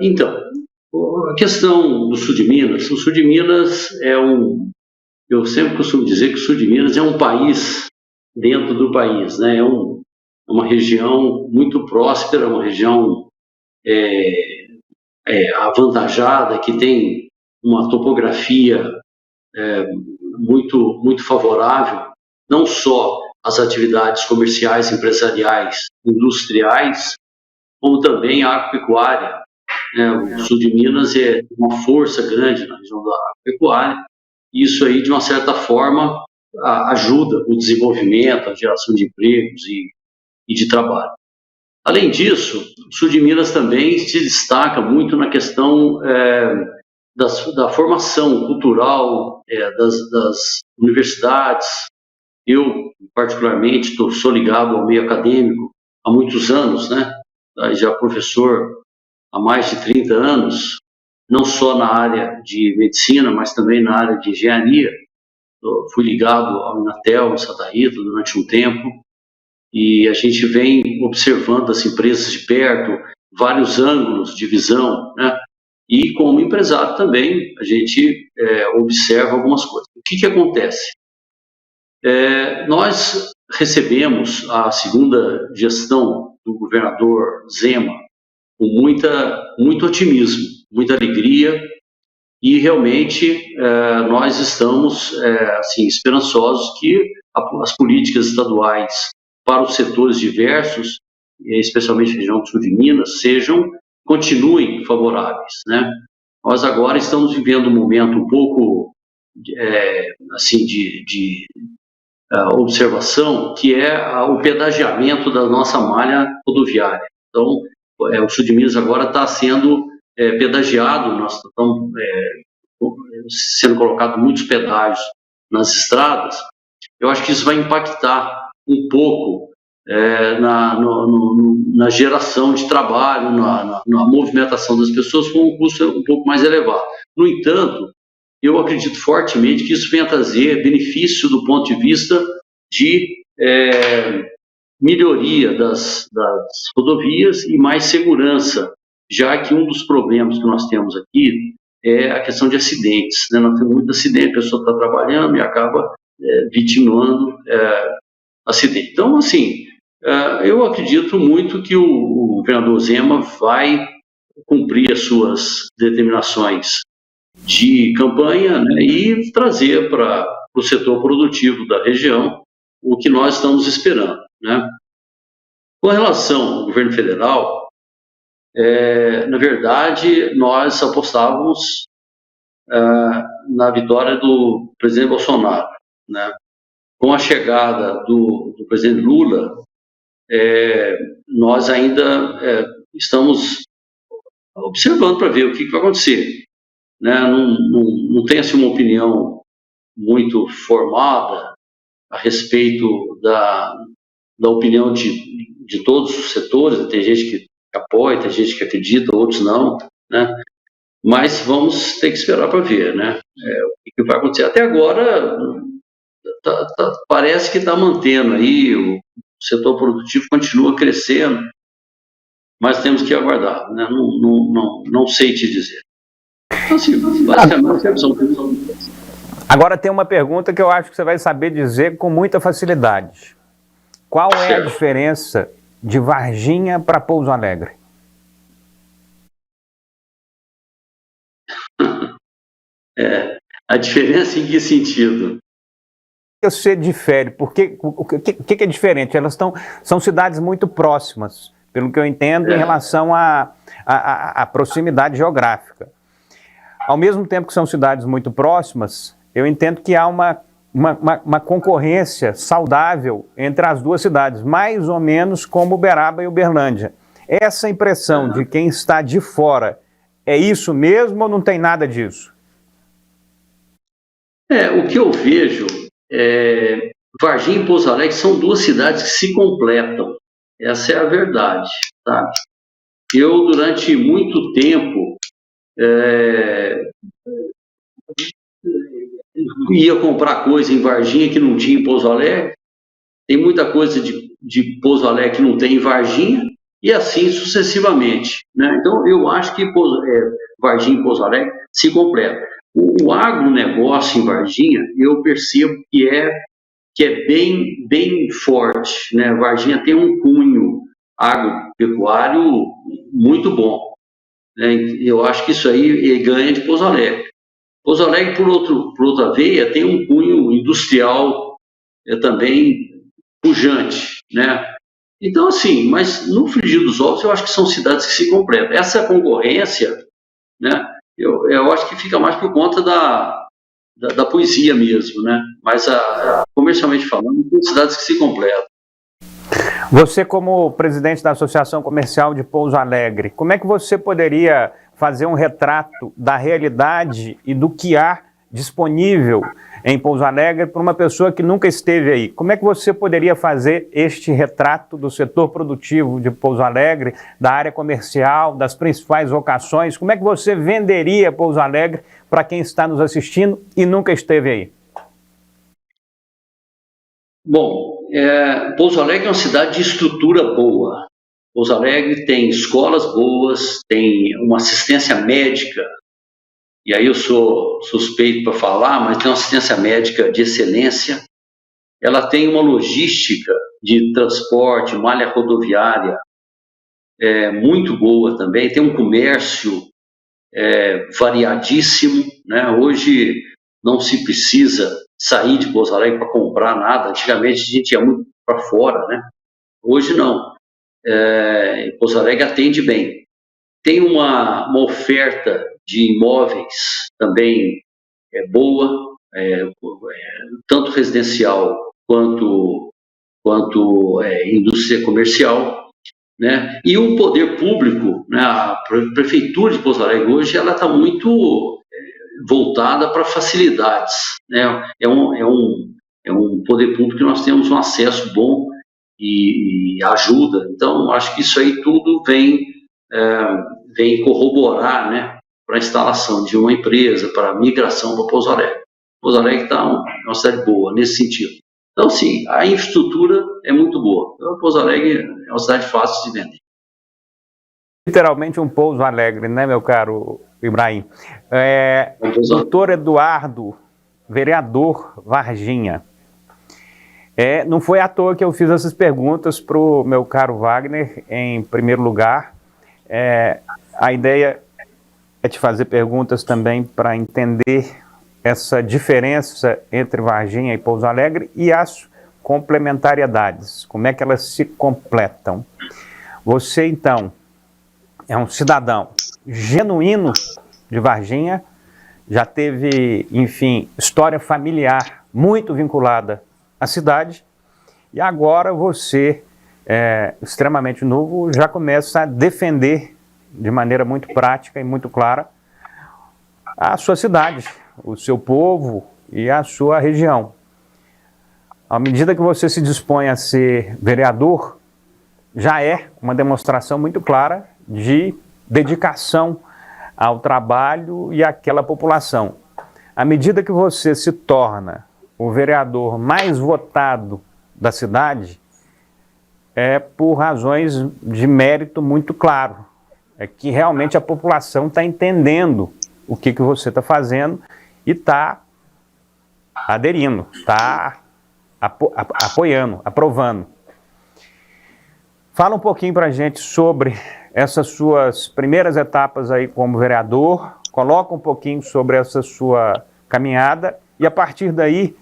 Então, a questão do sul de Minas, o sul de Minas eu sempre costumo dizer que o sul de Minas é um país dentro do país, né? É uma região muito próspera, uma região avantajada, que tem uma topografia muito favorável, não só às atividades comerciais, empresariais, industriais, como também a agropecuária. O sul de Minas é uma força grande na região da agropecuária, e isso aí, de uma certa forma, ajuda o desenvolvimento, a geração de empregos e de trabalho. Além disso, o sul de Minas também se destaca muito na questão da formação cultural das universidades. Eu, particularmente, sou ligado ao meio acadêmico há muitos anos, né? Já professor há mais de 30 anos, não só na área de medicina, mas também na área de engenharia. Eu fui ligado ao Inatel, em Santa Rita, durante um tempo, e a gente vem observando as empresas de perto, vários ângulos de visão, né? E como empresário também, a gente observa algumas coisas. O que acontece? Nós recebemos a segunda gestão do governador Zema com muito otimismo, muita alegria, e realmente nós estamos assim, esperançosos que as políticas estaduais para os setores diversos, especialmente a região sul de Minas, continuem favoráveis, né? Nós agora estamos vivendo um momento um pouco assim de observação, que é o pedagiamento da nossa malha rodoviária. Então, o sul de Minas agora está sendo pedagiado, nós estamos sendo colocados muitos pedágios nas estradas. Eu acho que isso vai impactar um pouco na geração de trabalho, na movimentação das pessoas com um custo um pouco mais elevado. No entanto, eu acredito fortemente que isso venha trazer benefício do ponto de vista de melhoria das rodovias e mais segurança, já que um dos problemas que nós temos aqui é a questão de acidentes, né? Nós temos muito acidente, a pessoa está trabalhando e acaba vitimando acidente. Então, assim, eu acredito muito que o governador Zema vai cumprir as suas determinações de campanha, né, e trazer para o setor produtivo da região o que nós estamos esperando, né? Com relação ao governo federal, na verdade, nós apostávamos na vitória do presidente Bolsonaro, né? Com a chegada do presidente Lula, nós ainda estamos observando para ver o que vai acontecer, né? Não tem assim, uma opinião muito formada a respeito da opinião de todos os setores. Tem gente que apoia, tem gente que acredita, outros não, né? Mas vamos ter que esperar para ver, né? O que vai acontecer. Até agora, parece que está mantendo aí, o setor produtivo continua crescendo, mas temos que aguardar, né? Não sei te dizer. Então, assim, basicamente, Agora tem uma pergunta que eu acho que você vai saber dizer com muita facilidade. Qual é a diferença de Varginha para Pouso Alegre? A diferença em que sentido? Você difere? O que é diferente? Elas são cidades muito próximas, pelo que eu entendo, em relação à proximidade geográfica. Ao mesmo tempo que são cidades muito próximas, eu entendo que há uma concorrência saudável entre as duas cidades, mais ou menos como Uberaba e Uberlândia. Essa impressão de quem está de fora, é isso mesmo ou não tem nada disso? O que eu vejo, Varginha e Pouso Alegre são duas cidades que se completam. Essa é a verdade, sabe? Eu, durante muito tempo, ia comprar coisa em Varginha que não tinha em Pouso Alegre. Tem muita coisa de Pouso Alegre que não tem em Varginha, e assim sucessivamente, né? Então, eu acho que Varginha e Pouso Alegre se completam. O agronegócio em Varginha, eu percebo que é bem forte, né? Varginha tem um cunho agropecuário muito bom, né? Eu acho que isso aí ganha de Pouso Alegre. Pouso Alegre, por outra veia, tem um cunho industrial também pujante, né? Então, assim, mas no frigir dos ovos, eu acho que são cidades que se completam. Essa concorrência, né? Eu acho que fica mais por conta da poesia mesmo, né? Mas, comercialmente falando, são cidades que se completam. Você, como presidente da Associação Comercial de Pouso Alegre, como é que você poderia fazer um retrato da realidade e do que há disponível em Pouso Alegre para uma pessoa que nunca esteve aí? Como é que você poderia fazer este retrato do setor produtivo de Pouso Alegre, da área comercial, das principais vocações? Como é que você venderia Pouso Alegre para quem está nos assistindo e nunca esteve aí? Bom, Pouso Alegre é uma cidade de estrutura boa. Pouso Alegre tem escolas boas, tem uma assistência médica, e aí eu sou suspeito para falar, mas tem uma assistência médica de excelência. Ela tem uma logística de transporte, malha rodoviária muito boa também, tem um comércio variadíssimo, né? Hoje não se precisa sair de Pouso Alegre para comprar nada. Antigamente a gente ia muito para fora, né? Hoje não. Pouso Alegre atende bem. Tem uma oferta de imóveis também boa, tanto residencial quanto indústria comercial, né? E o poder público, né? A prefeitura de Pouso Alegre hoje ela está muito voltada para facilidades, né? É um poder público que nós temos um acesso bom e ajuda. Então, acho que isso aí tudo vem corroborar, né, para a instalação de uma empresa, para a migração para Pouso Alegre. Pouso Alegre está uma cidade boa nesse sentido. Então, sim, a infraestrutura é muito boa. Então, Pouso Alegre é uma cidade fácil de vender. Literalmente um Pouso Alegre, né, meu caro Ibrahim? Doutor Eduardo, vereador Varginha. Não foi à toa que eu fiz essas perguntas para o meu caro Wagner, em primeiro lugar. A ideia é te fazer perguntas também para entender essa diferença entre Varginha e Pouso Alegre e as complementariedades, como é que elas se completam. Você, então, é um cidadão genuíno de Varginha, já teve, enfim, história familiar muito vinculada à cidade, e agora você, extremamente novo, já começa a defender de maneira muito prática e muito clara a sua cidade, o seu povo e a sua região. À medida que você se dispõe a ser vereador, já é uma demonstração muito clara de dedicação ao trabalho e àquela população. À medida que você se torna o vereador mais votado da cidade, é por razões de mérito muito claro. É que realmente a população está entendendo o que você está fazendo e está aderindo, está apoiando, aprovando. Fala um pouquinho para a gente sobre essas suas primeiras etapas aí como vereador, coloca um pouquinho sobre essa sua caminhada e a partir daí,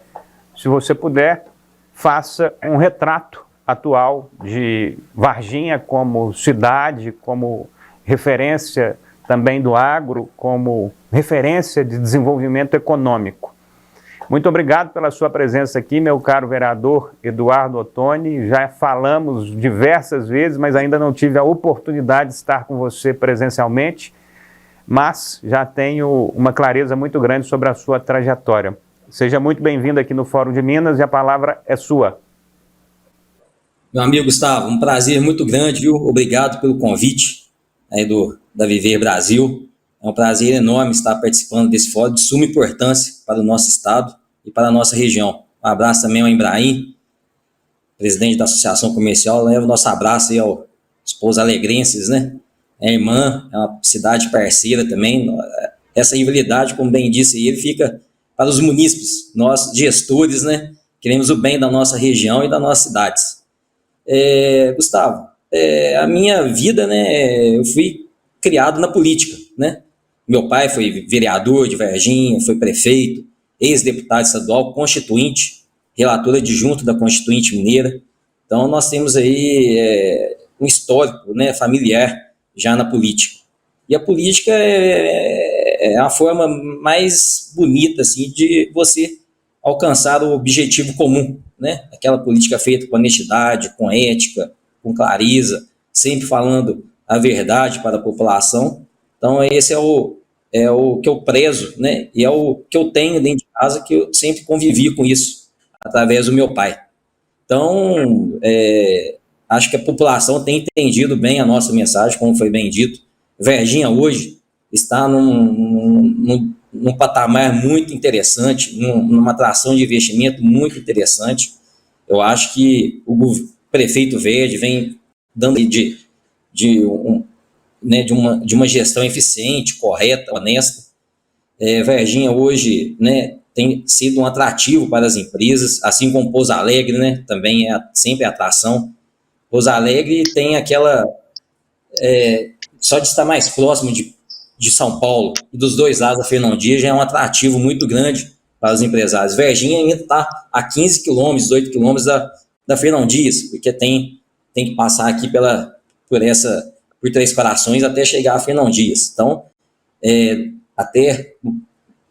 se você puder, faça um retrato atual de Varginha como cidade, como referência também do agro, como referência de desenvolvimento econômico. Muito obrigado pela sua presença aqui, meu caro vereador Eduardo Ottoni. Já falamos diversas vezes, mas ainda não tive a oportunidade de estar com você presencialmente, mas já tenho uma clareza muito grande sobre a sua trajetória. Seja muito bem-vindo aqui no Fórum de Minas e a palavra é sua. Meu amigo Gustavo, um prazer muito grande, viu? Obrigado pelo convite aí da Viver Brasil. É um prazer enorme estar participando desse fórum de suma importância para o nosso estado e para a nossa região. Um abraço também ao Ibrahim, presidente da Associação Comercial. Leva o nosso abraço aí aos pousos alegrenses, né? É irmã, é uma cidade parceira também. Essa rivalidade, como bem disse ele, fica para os munícipes, nós gestores, né? Queremos o bem da nossa região e das nossas cidades. Gustavo, a minha vida, né? Eu fui criado na política, né? Meu pai foi vereador de Varginha, foi prefeito, ex-deputado estadual, constituinte, relator adjunto da Constituinte Mineira. Então, nós temos aí um histórico, né, familiar já na política. E a política é a forma mais bonita assim, de você alcançar o objetivo comum, né? Aquela política feita com honestidade, com ética, com clareza, sempre falando a verdade para a população. Então, esse é o que eu prezo, né? E é o que eu tenho dentro de casa, que eu sempre convivi com isso, através do meu pai. Então, acho que a população tem entendido bem a nossa mensagem, como foi bem dito. Varginha hoje está num patamar muito interessante, numa atração de investimento muito interessante. Eu acho que o prefeito Verde vem dando de uma gestão eficiente, correta, honesta. Varginha hoje, né, tem sido um atrativo para as empresas, assim como Pouso Alegre, né, também é sempre atração. Pouso Alegre tem aquela... só de estar mais próximo de de São Paulo e dos dois lados da Fernão Dias já é um atrativo muito grande para os empresários. Varginha ainda está a 15 quilômetros, 18 quilômetros da Fernão Dias, porque tem que passar aqui por Três Corações até chegar a Fernão Dias. Então, até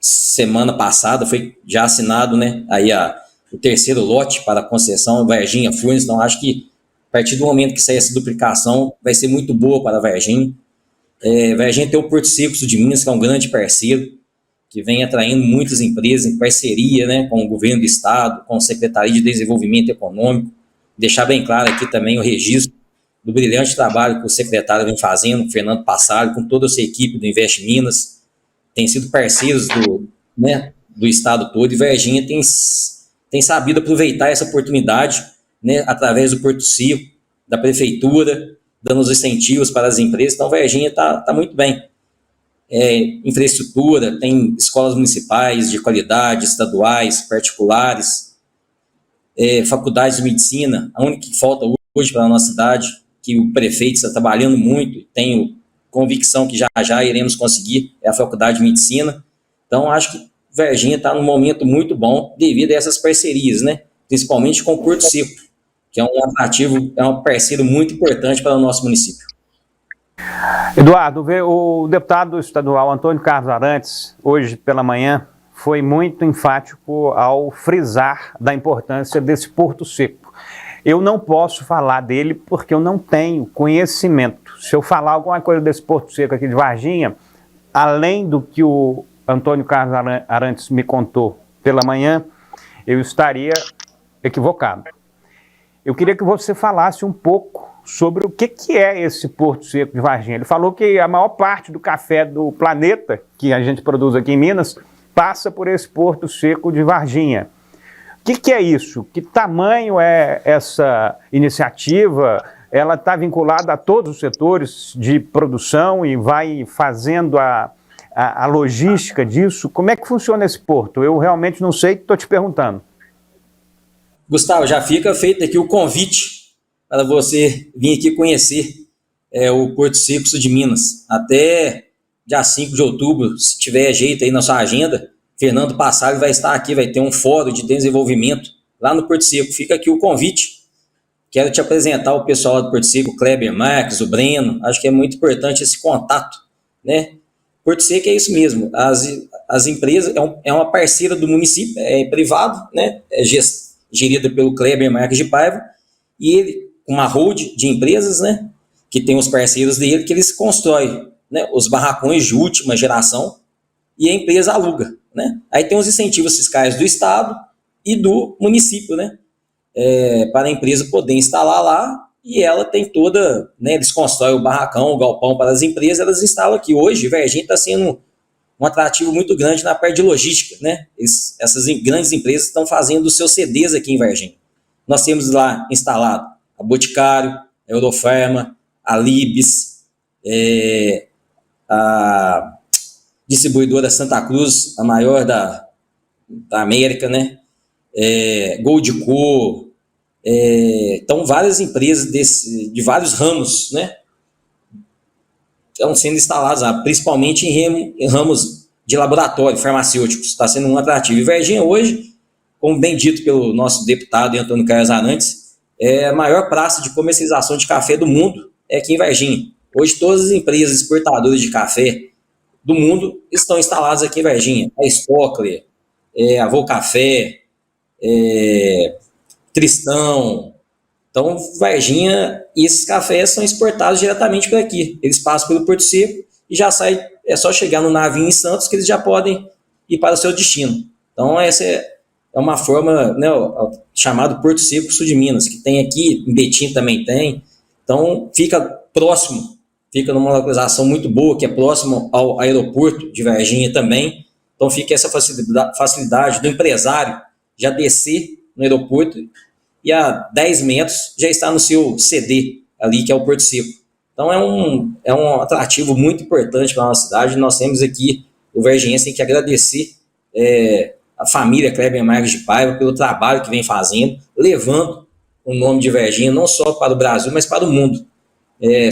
semana passada foi já assinado, né, aí o terceiro lote para a concessão Varginha-Furnas. Então, acho que a partir do momento que sair essa duplicação, vai ser muito boa para a Varginha. Varginha tem o Porto Seco de Minas, que é um grande parceiro, que vem atraindo muitas empresas em parceria, né, com o governo do estado, com a Secretaria de Desenvolvimento Econômico. Deixar bem claro aqui também o registro do brilhante trabalho que o secretário vem fazendo, o Fernando Passalio, com toda a sua equipe do Invest Minas, tem sido parceiros do estado todo, e Varginha tem sabido aproveitar essa oportunidade, né, através do Porto Seco, da prefeitura, dando os incentivos para as empresas. Então, Varginha está muito bem. Infraestrutura, tem escolas municipais de qualidade, estaduais, particulares, faculdades de medicina. A única que falta hoje para a nossa cidade, que o prefeito está trabalhando muito, tenho convicção que já iremos conseguir, é a faculdade de medicina. Então, acho que Varginha está num momento muito bom devido a essas parcerias, né? Principalmente com o Porto Seco, que é um atrativo, é um parceiro muito importante para o nosso município. Eduardo, o deputado estadual Antônio Carlos Arantes, hoje pela manhã, foi muito enfático ao frisar da importância desse Porto Seco. Eu não posso falar dele porque eu não tenho conhecimento. Se eu falar alguma coisa desse Porto Seco aqui de Varginha, além do que o Antônio Carlos Arantes me contou pela manhã, eu estaria equivocado. Eu queria que você falasse um pouco sobre o que é esse Porto Seco de Varginha. Ele falou que a maior parte do café do planeta, que a gente produz aqui em Minas, passa por esse Porto Seco de Varginha. O que é isso? Que tamanho é essa iniciativa? Ela está vinculada a todos os setores de produção e vai fazendo a logística disso? Como é que funciona esse porto? Eu realmente não sei, estou te perguntando. Gustavo, já fica feito aqui o convite para você vir aqui conhecer o Porto Seco de Minas. Até dia 5 de outubro, se tiver jeito aí na sua agenda, Fernando Passalio vai estar aqui, vai ter um fórum de desenvolvimento lá no Porto Seco. Fica aqui o convite. Quero te apresentar o pessoal do Porto Seco, o Kleber Marques, o Breno. Acho que é muito importante esse contato, né? Porto Seco é isso mesmo. As empresas, é uma parceira do município, é privado, né? Gerida pelo Kleber Marques de Paiva, e ele, uma holding de empresas, né? Que tem os parceiros dele, que eles constroem, né, os barracões de última geração, e a empresa aluga, né? Aí tem os incentivos fiscais do estado e do município, né? Para a empresa poder instalar lá, e ela tem toda, né? Eles constroem o barracão, o galpão para as empresas, elas instalam aqui. Hoje, Varginha está sendo um atrativo muito grande na parte de logística, né? Essas grandes empresas estão fazendo os seus CDs aqui em Varginha. Nós temos lá instalado a Boticário, a Eurofarma, a Libes, a distribuidora Santa Cruz, a maior da América, né? Goldco, então várias empresas de vários ramos, né? Estão sendo instalados lá, principalmente em ramos de laboratório, farmacêuticos. Está sendo um atrativo. E Varginha hoje, como bem dito pelo nosso deputado Antônio Carlos Arantes, é a maior praça de comercialização de café do mundo aqui em Varginha. Hoje todas as empresas exportadoras de café do mundo estão instaladas aqui em Varginha. A Stockler, a Volcafé, Tristão. Então, Varginha, e esses cafés são exportados diretamente por aqui. Eles passam pelo Porto Seco e já sai, é só chegar no navio em Santos que eles já podem ir para o seu destino. Então, essa é uma forma, né, chamado Porto Seco Sul de Minas, que tem aqui, em Betim também tem. Então, fica próximo, fica numa localização muito boa, que é próximo ao aeroporto de Varginha também. Então, fica essa facilidade do empresário já descer no aeroporto e a 10 metros já está no seu CD ali, que é o Porto Seco. Então é um atrativo muito importante para a nossa cidade. Nós temos aqui, o varginhense tem que agradecer a família Kleber Marques de Paiva pelo trabalho que vem fazendo, levando o nome de Varginha não só para o Brasil, mas para o mundo.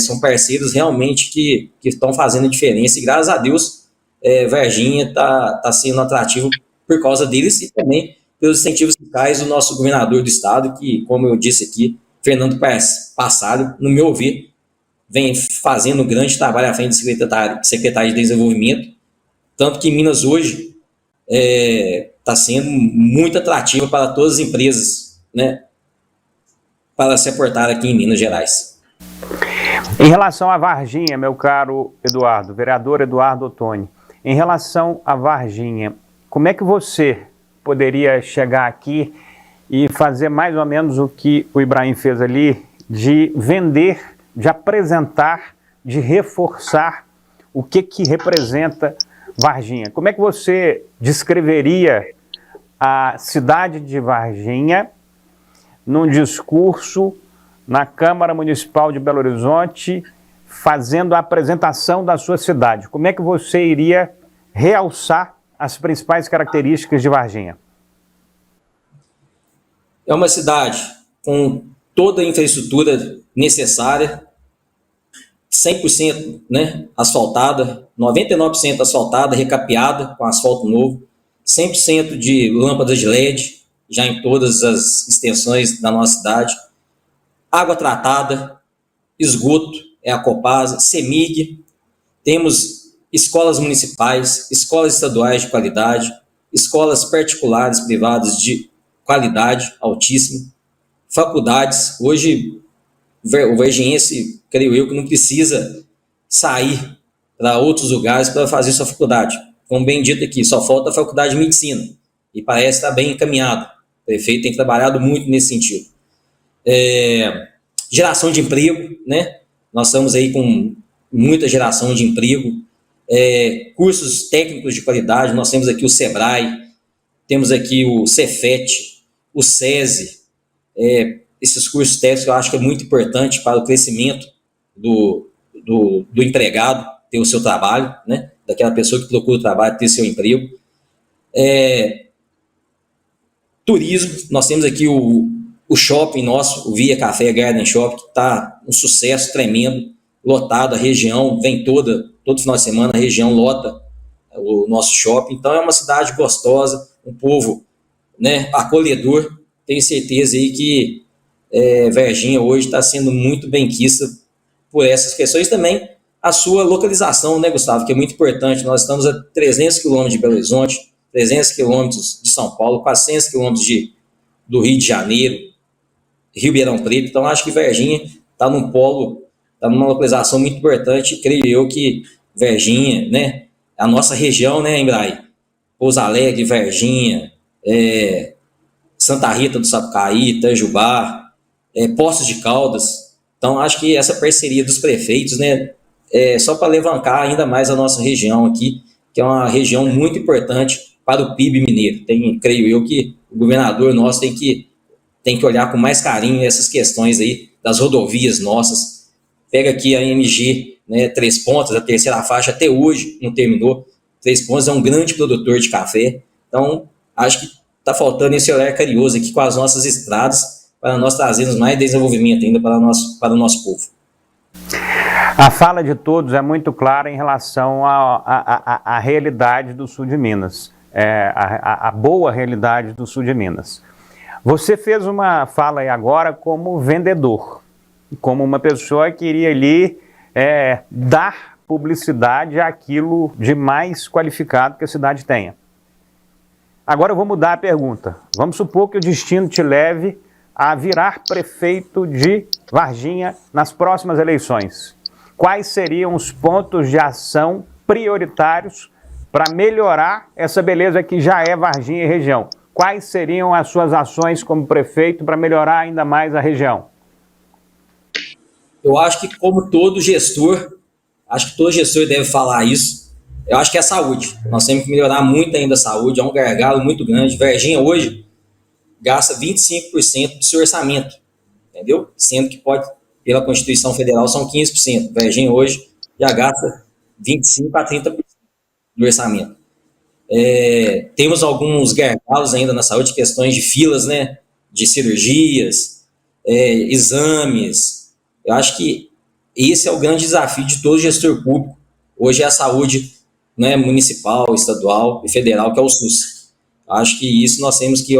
são parceiros realmente que estão fazendo a diferença, e graças a Deus, Varginha está sendo atrativo por causa deles e também pelos incentivos fiscais do nosso governador do estado, que, como eu disse aqui, Fernando Passalio, no meu ver, vem fazendo um grande trabalho à frente do secretário de Desenvolvimento, tanto que Minas hoje está sendo muito atrativa para todas as empresas, né, para se aportar aqui em Minas Gerais. Em relação à Varginha, meu caro Eduardo, vereador Eduardo Ottoni, em relação à Varginha, como é que você poderia chegar aqui e fazer mais ou menos o que o Ibrahim fez ali, de vender, de apresentar, de reforçar o que representa Varginha? Como é que você descreveria a cidade de Varginha num discurso na Câmara Municipal de Belo Horizonte, fazendo a apresentação da sua cidade? Como é que você iria realçar as principais características de Varginha? É uma cidade com toda a infraestrutura necessária, 100%, né, asfaltada, 99% asfaltada, recapeada com asfalto novo, 100% de lâmpadas de LED, já em todas as extensões da nossa cidade, água tratada, esgoto, a Copasa, CEMIG, temos escolas municipais, escolas estaduais de qualidade, escolas particulares, privadas de qualidade altíssima, faculdades. Hoje, o varginhense, creio eu, que não precisa sair para outros lugares para fazer sua faculdade. Como bem dito aqui, só falta a faculdade de medicina, e parece estar bem encaminhado. O prefeito tem trabalhado muito nesse sentido. Geração de emprego, né? Nós estamos aí com muita geração de emprego, cursos técnicos de qualidade. Nós temos aqui o Sebrae, temos aqui o Cefet, o SESI, esses cursos técnicos eu acho que é muito importante para o crescimento do empregado ter o seu trabalho, né? Daquela pessoa que procura o trabalho ter seu emprego. Turismo, nós temos aqui o shopping nosso, o Via Café Garden Shopping, que está um sucesso tremendo, lotado, a região vem todo final de semana, a região lota o nosso shopping. Então é uma cidade gostosa, um povo, né, acolhedor. Tenho certeza aí que Varginha hoje está sendo muito benquista por essas questões. Também a sua localização, né, Gustavo, que é muito importante. Nós estamos a 300 quilômetros de Belo Horizonte, 300 quilômetros de São Paulo, 400 quilômetros do Rio de Janeiro, Ribeirão Preto. Então acho que Varginha está num polo, está numa localização muito importante. Creio eu que Varginha, né, a nossa região, né, Embraer, Pouso Alegre, Varginha, Santa Rita do Sapucaí, Itajubá, Poços de Caldas. Então acho que essa parceria dos prefeitos, né, só para alavancar ainda mais a nossa região aqui, que é uma região muito importante para o PIB mineiro. Creio eu que o governador nosso tem que olhar com mais carinho essas questões aí das rodovias nossas. Pega aqui a MG, né, Três Pontas, a terceira faixa, até hoje não terminou. Três Pontas é um grande produtor de café. Então acho que está faltando esse olhar carinhoso aqui com as nossas estradas, para nós trazermos mais desenvolvimento ainda para o nosso povo. A fala de todos é muito clara em relação à realidade do sul de Minas, a boa realidade do sul de Minas. Você fez uma fala aí agora como vendedor, como uma pessoa que iria ali dar publicidade àquilo de mais qualificado que a cidade tenha. Agora eu vou mudar a pergunta. Vamos supor que o destino te leve a virar prefeito de Varginha nas próximas eleições. Quais seriam os pontos de ação prioritários para melhorar essa beleza que já é Varginha e região? Quais seriam as suas ações como prefeito para melhorar ainda mais a região? Eu acho que como todo gestor deve falar isso, eu acho que é a saúde. Nós temos que melhorar muito ainda a saúde, é um gargalo muito grande. Varginha hoje gasta 25% do seu orçamento, entendeu? Sendo que pode, pela Constituição Federal, são 15%. Varginha hoje já gasta 25% a 30% do orçamento. Temos alguns gargalos ainda na saúde, questões de filas, né, de cirurgias, exames. Eu acho que esse é o grande desafio de todo gestor público. Hoje é a saúde, né, municipal, estadual e federal, que é o SUS. Acho que isso nós temos que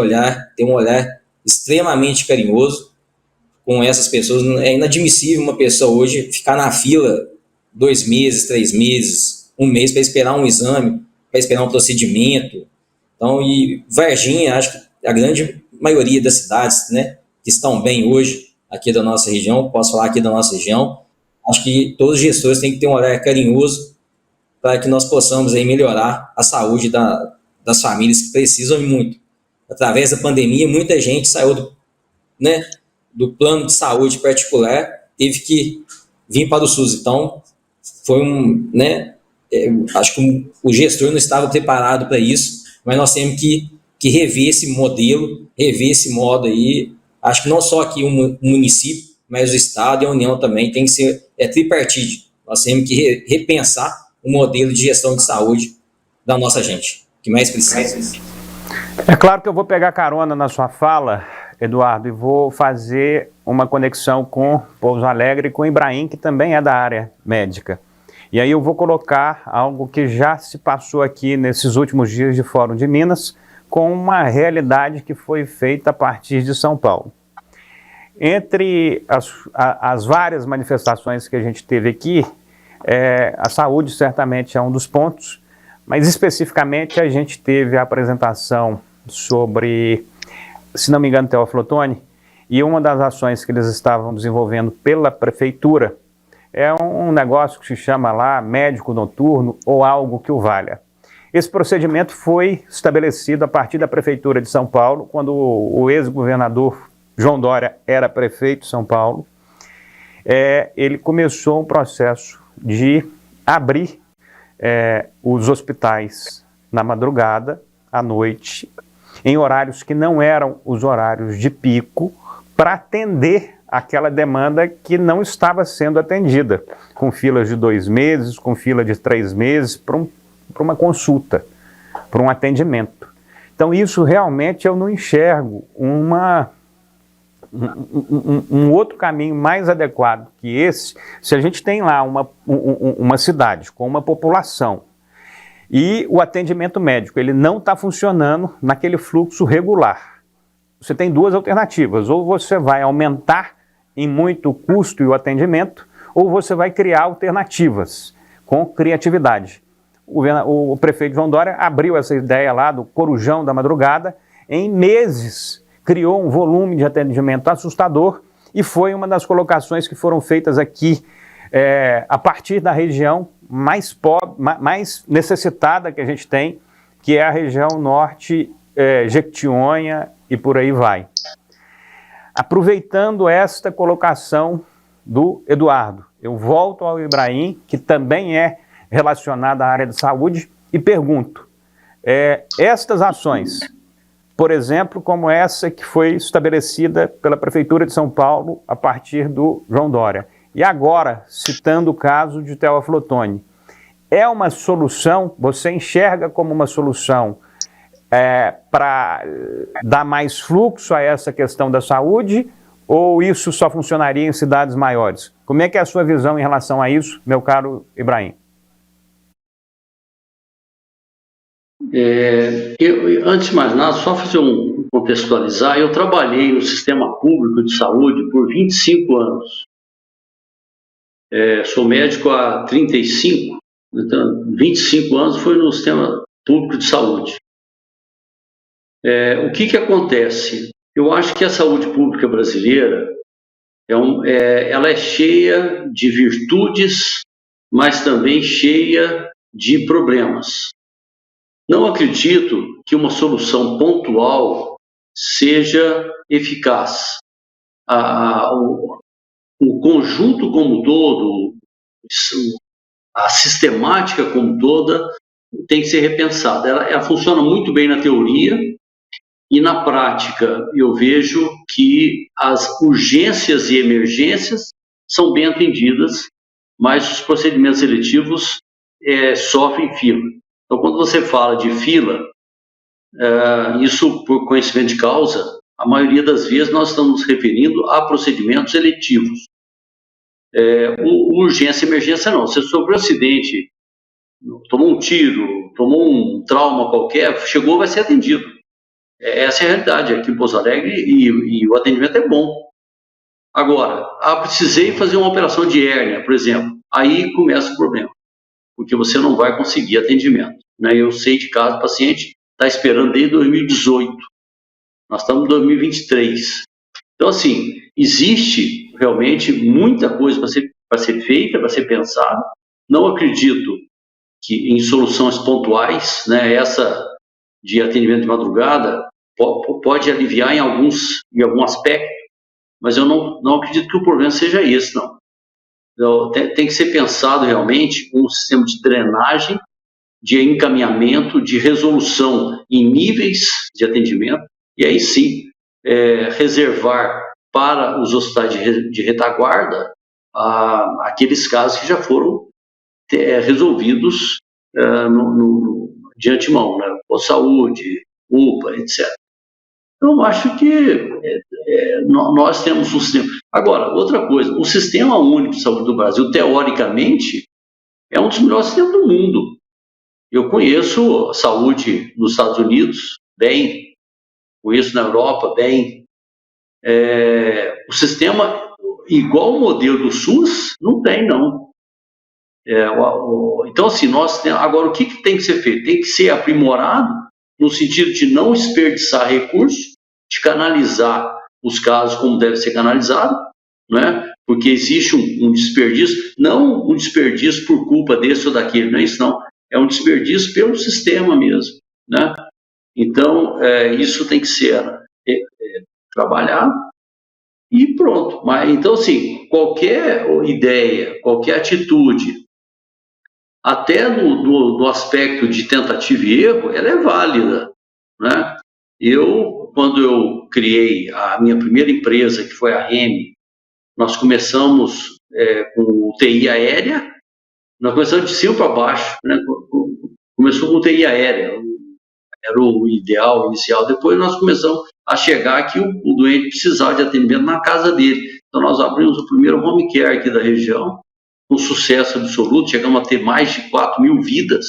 ter um olhar extremamente carinhoso com essas pessoas. É inadmissível uma pessoa hoje ficar na fila 2 meses, 3 meses, 1 mês para esperar um exame, para esperar um procedimento. Então, e Varginha, acho que a grande maioria das cidades, né, que estão bem hoje aqui da nossa região, posso falar aqui da nossa região, acho que todos os gestores têm que ter um olhar carinhoso para que nós possamos aí melhorar a saúde das famílias que precisam muito. Através da pandemia, muita gente saiu do plano de saúde particular, teve que vir para o SUS. Então, foi acho que o gestor não estava preparado para isso, mas nós temos que rever esse modelo, rever esse modo aí. Acho que não só aqui o município, mas o Estado e a União também tem que ser tripartite. Nós temos que repensar o modelo de gestão de saúde da nossa gente, que mais precisa. É claro que eu vou pegar carona na sua fala, Eduardo, e vou fazer uma conexão com Pouso Alegre e com Ibrahim, que também é da área médica. E aí eu vou colocar algo que já se passou aqui nesses últimos dias de Fórum de Minas, com uma realidade que foi feita a partir de São Paulo. Entre as várias manifestações que a gente teve aqui, a saúde certamente é um dos pontos, mas especificamente a gente teve a apresentação sobre, se não me engano, Teófilo Otoni, e uma das ações que eles estavam desenvolvendo pela prefeitura é um negócio que se chama lá médico noturno ou algo que o valha. Esse procedimento foi estabelecido a partir da Prefeitura de São Paulo, quando o ex-governador João Dória era prefeito de São Paulo. Ele começou um processo de abrir os hospitais na madrugada, à noite, em horários que não eram os horários de pico, para atender aquela demanda que não estava sendo atendida, com filas de 2 meses, com fila de 3 meses, para uma consulta, para um atendimento. Então isso realmente eu não enxergo um outro caminho mais adequado que esse, se a gente tem lá uma cidade com uma população e o atendimento médico ele não está funcionando naquele fluxo regular. Você tem 2 alternativas, ou você vai aumentar em muito o custo e o atendimento, ou você vai criar alternativas com criatividade. O prefeito João Dória abriu essa ideia lá do corujão da madrugada, em meses criou um volume de atendimento assustador e foi uma das colocações que foram feitas aqui a partir da região mais pobre, mais necessitada que a gente tem, que é a região norte, Jequitinhonha e por aí vai. Aproveitando esta colocação do Eduardo, eu volto ao Ibrahim, que também é relacionado à área de saúde, e pergunto, estas ações, por exemplo, como essa que foi estabelecida pela Prefeitura de São Paulo a partir do João Dória, e agora, citando o caso de Teófilo Otoni, é uma solução, você enxerga como uma solução para dar mais fluxo a essa questão da saúde, ou isso só funcionaria em cidades maiores? Como é que é a sua visão em relação a isso, meu caro Ibrahim? Antes de mais nada, só fazer contextualizar, eu trabalhei no sistema público de saúde por 25 anos. Sou médico há 35, então 25 anos foi no sistema público de saúde. O que acontece? Eu acho que a saúde pública brasileira ela é cheia de virtudes, mas também cheia de problemas. Não acredito que uma solução pontual seja eficaz. O conjunto como todo, a sistemática como toda, tem que ser repensada. Ela funciona muito bem na teoria, e na prática eu vejo que as urgências e emergências são bem atendidas, mas os procedimentos seletivos sofrem fila. Então, quando você fala de fila, isso por conhecimento de causa, a maioria das vezes nós estamos nos referindo a procedimentos eletivos. Urgência e emergência não. Você sofreu um acidente, tomou um tiro, tomou um trauma qualquer, chegou, vai ser atendido. Essa é a realidade aqui em Pouso Alegre e o atendimento é bom. Agora, precisei fazer uma operação de hérnia, por exemplo, aí começa o problema, porque você não vai conseguir atendimento, né? Eu sei de caso, o paciente está esperando desde 2018, nós estamos em 2023. Então, assim, existe realmente muita coisa para ser feita, para ser pensada. Não acredito que em soluções pontuais, né, essa de atendimento de madrugada pode aliviar em algum aspecto, mas eu não acredito que o problema seja esse, não. Então, tem que ser pensado realmente um sistema de drenagem, de encaminhamento, de resolução em níveis de atendimento, e aí sim, reservar para os hospitais de retaguarda aqueles casos que já foram resolvidos de antemão, né? Por saúde, UPA, etc. Então, acho que nós temos um sistema. Agora, outra coisa, o Sistema Único de Saúde do Brasil, teoricamente, é um dos melhores sistemas do mundo. Eu conheço a saúde nos Estados Unidos bem, conheço na Europa bem. O sistema, igual o modelo do SUS, não tem, não. Então, assim, agora, o que tem que ser feito? Tem que ser aprimorado no sentido de não desperdiçar recursos, de canalizar os casos como deve ser canalizado, né? Porque existe um desperdício, não um desperdício por culpa desse ou daquele, não é isso não, é um desperdício pelo sistema mesmo, né? Então, isso tem que ser trabalhado e pronto. Mas, então, assim, qualquer ideia, qualquer atitude, até no aspecto de tentativa e erro, ela é válida, né? Quando eu criei a minha primeira empresa, que foi a REME, nós começamos com UTI aérea, nós começamos de cima para baixo, né? Começou com UTI aérea, era o ideal inicial, depois nós começamos a chegar que o doente precisava de atendimento na casa dele. Então nós abrimos o primeiro home care aqui da região, com sucesso absoluto, chegamos a ter mais de 4.000 vidas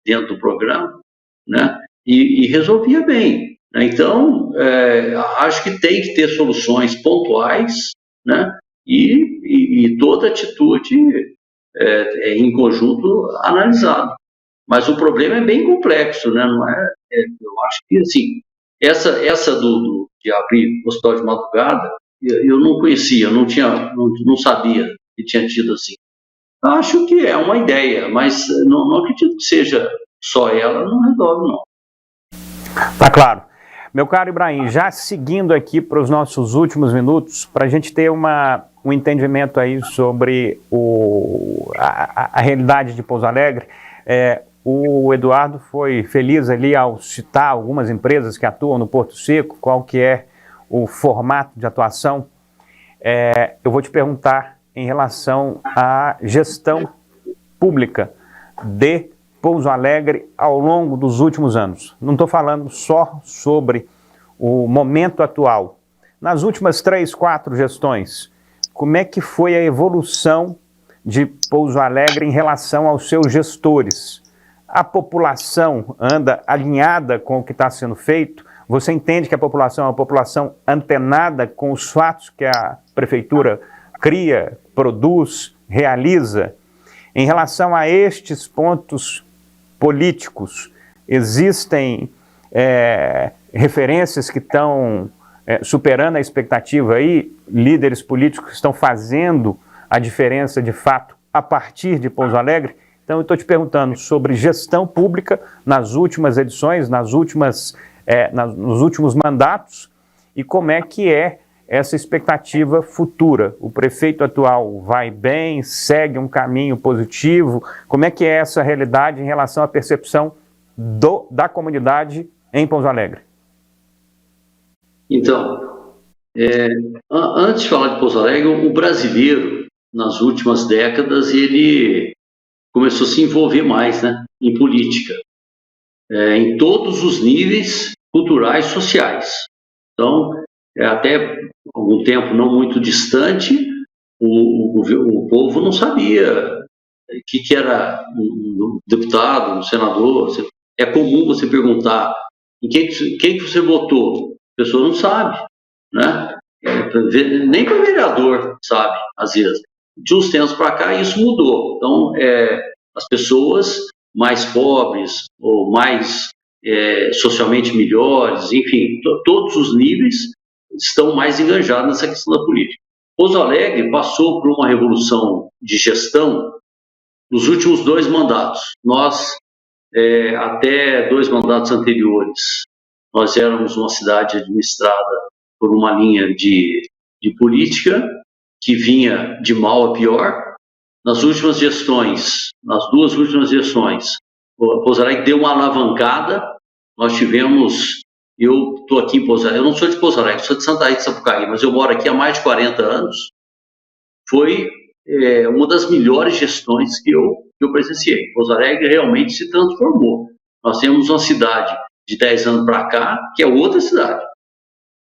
dentro do programa, né? E resolvia bem. Então, acho que tem que ter soluções pontuais, né? E toda atitude em conjunto analisado. Mas o problema é bem complexo, né? Não eu acho que, assim, essa de abrir hospital de madrugada, eu não conhecia, não sabia que tinha tido assim. Acho que é uma ideia, mas não acredito que seja só ela, não resolve, não. Tá claro. Meu caro Ibrahim, já seguindo aqui para os nossos últimos minutos, para a gente ter um entendimento aí sobre a realidade de Pouso Alegre, o Eduardo foi feliz ali ao citar algumas empresas que atuam no Porto Seco, qual que é o formato de atuação. Eu vou te perguntar em relação à gestão pública de Pouso Alegre ao longo dos últimos anos. Não estou falando só sobre o momento atual. Nas últimas 3, 4 gestões, como é que foi a evolução de Pouso Alegre em relação aos seus gestores? A população anda alinhada com o que está sendo feito? Você entende que a população é uma população antenada com os fatos que a prefeitura cria, produz, realiza? Em relação a estes pontos políticos, existem referências que estão superando a expectativa aí, líderes políticos que estão fazendo a diferença de fato a partir de Pouso Alegre? Então eu estou te perguntando sobre gestão pública nas últimas edições, nos últimos mandatos, e como é que é essa expectativa futura. O prefeito atual vai bem, segue um caminho positivo? Como é que é essa realidade em relação à percepção da comunidade em Pouso Alegre? Então, antes de falar de Pouso Alegre, o brasileiro, nas últimas décadas, ele começou a se envolver mais, né, em política, em todos os níveis culturais e sociais. Então, até algum tempo não muito distante, o povo não sabia o que era um deputado, um senador. É comum você perguntar em quem que você votou. A pessoa não sabe, né? Nem para vereador sabe, às vezes. De uns tempos para cá, isso mudou. Então, as pessoas mais pobres ou mais socialmente melhores, enfim, todos os níveis estão mais engajados nessa questão da política. Pouso Alegre passou por uma revolução de gestão nos últimos 2 mandatos. Nós, até 2 mandatos anteriores, nós éramos uma cidade administrada por uma linha de política que vinha de mal a pior. Nas últimas gestões, nas 2 últimas gestões, o Pouso Alegre deu uma alavancada. Nós tivemos, eu estou aqui em Pouso Alegre, eu não sou de Pouso Alegre, sou de Santa Rita de Sapucaí, mas eu moro aqui há mais de 40 anos. Foi uma das melhores gestões que eu presenciei. Pouso Alegre realmente se transformou. Nós temos uma cidade de 10 anos para cá, que é outra cidade.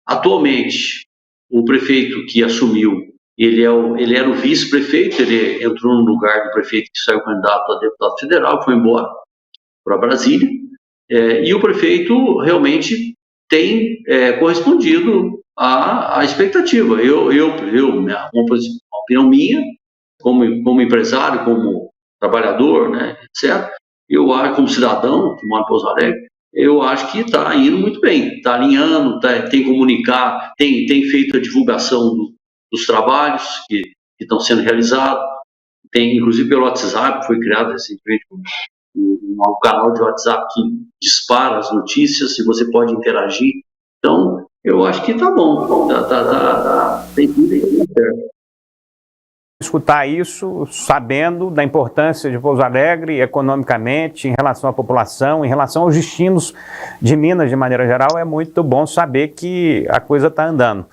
Atualmente, o prefeito que assumiu, ele era o vice-prefeito, ele entrou no lugar do prefeito que saiu candidato a deputado federal, foi embora para Brasília, e o prefeito realmente tem correspondido à expectativa. Uma opinião minha, como empresário, como trabalhador, né, etc., eu acho, como cidadão que mora em Pouso Alegre, eu acho que está indo muito bem, está alinhando, tem comunicar, tem feito a divulgação dos trabalhos que estão sendo realizados, tem inclusive pelo WhatsApp, foi criado recentemente um canal de WhatsApp que dispara as notícias, e você pode interagir. Então, eu acho que está bom, tem tudo aí certo. Escutar isso, sabendo da importância de Pouso Alegre economicamente, em relação à população, em relação aos destinos de Minas de maneira geral, é muito bom saber que a coisa está andando.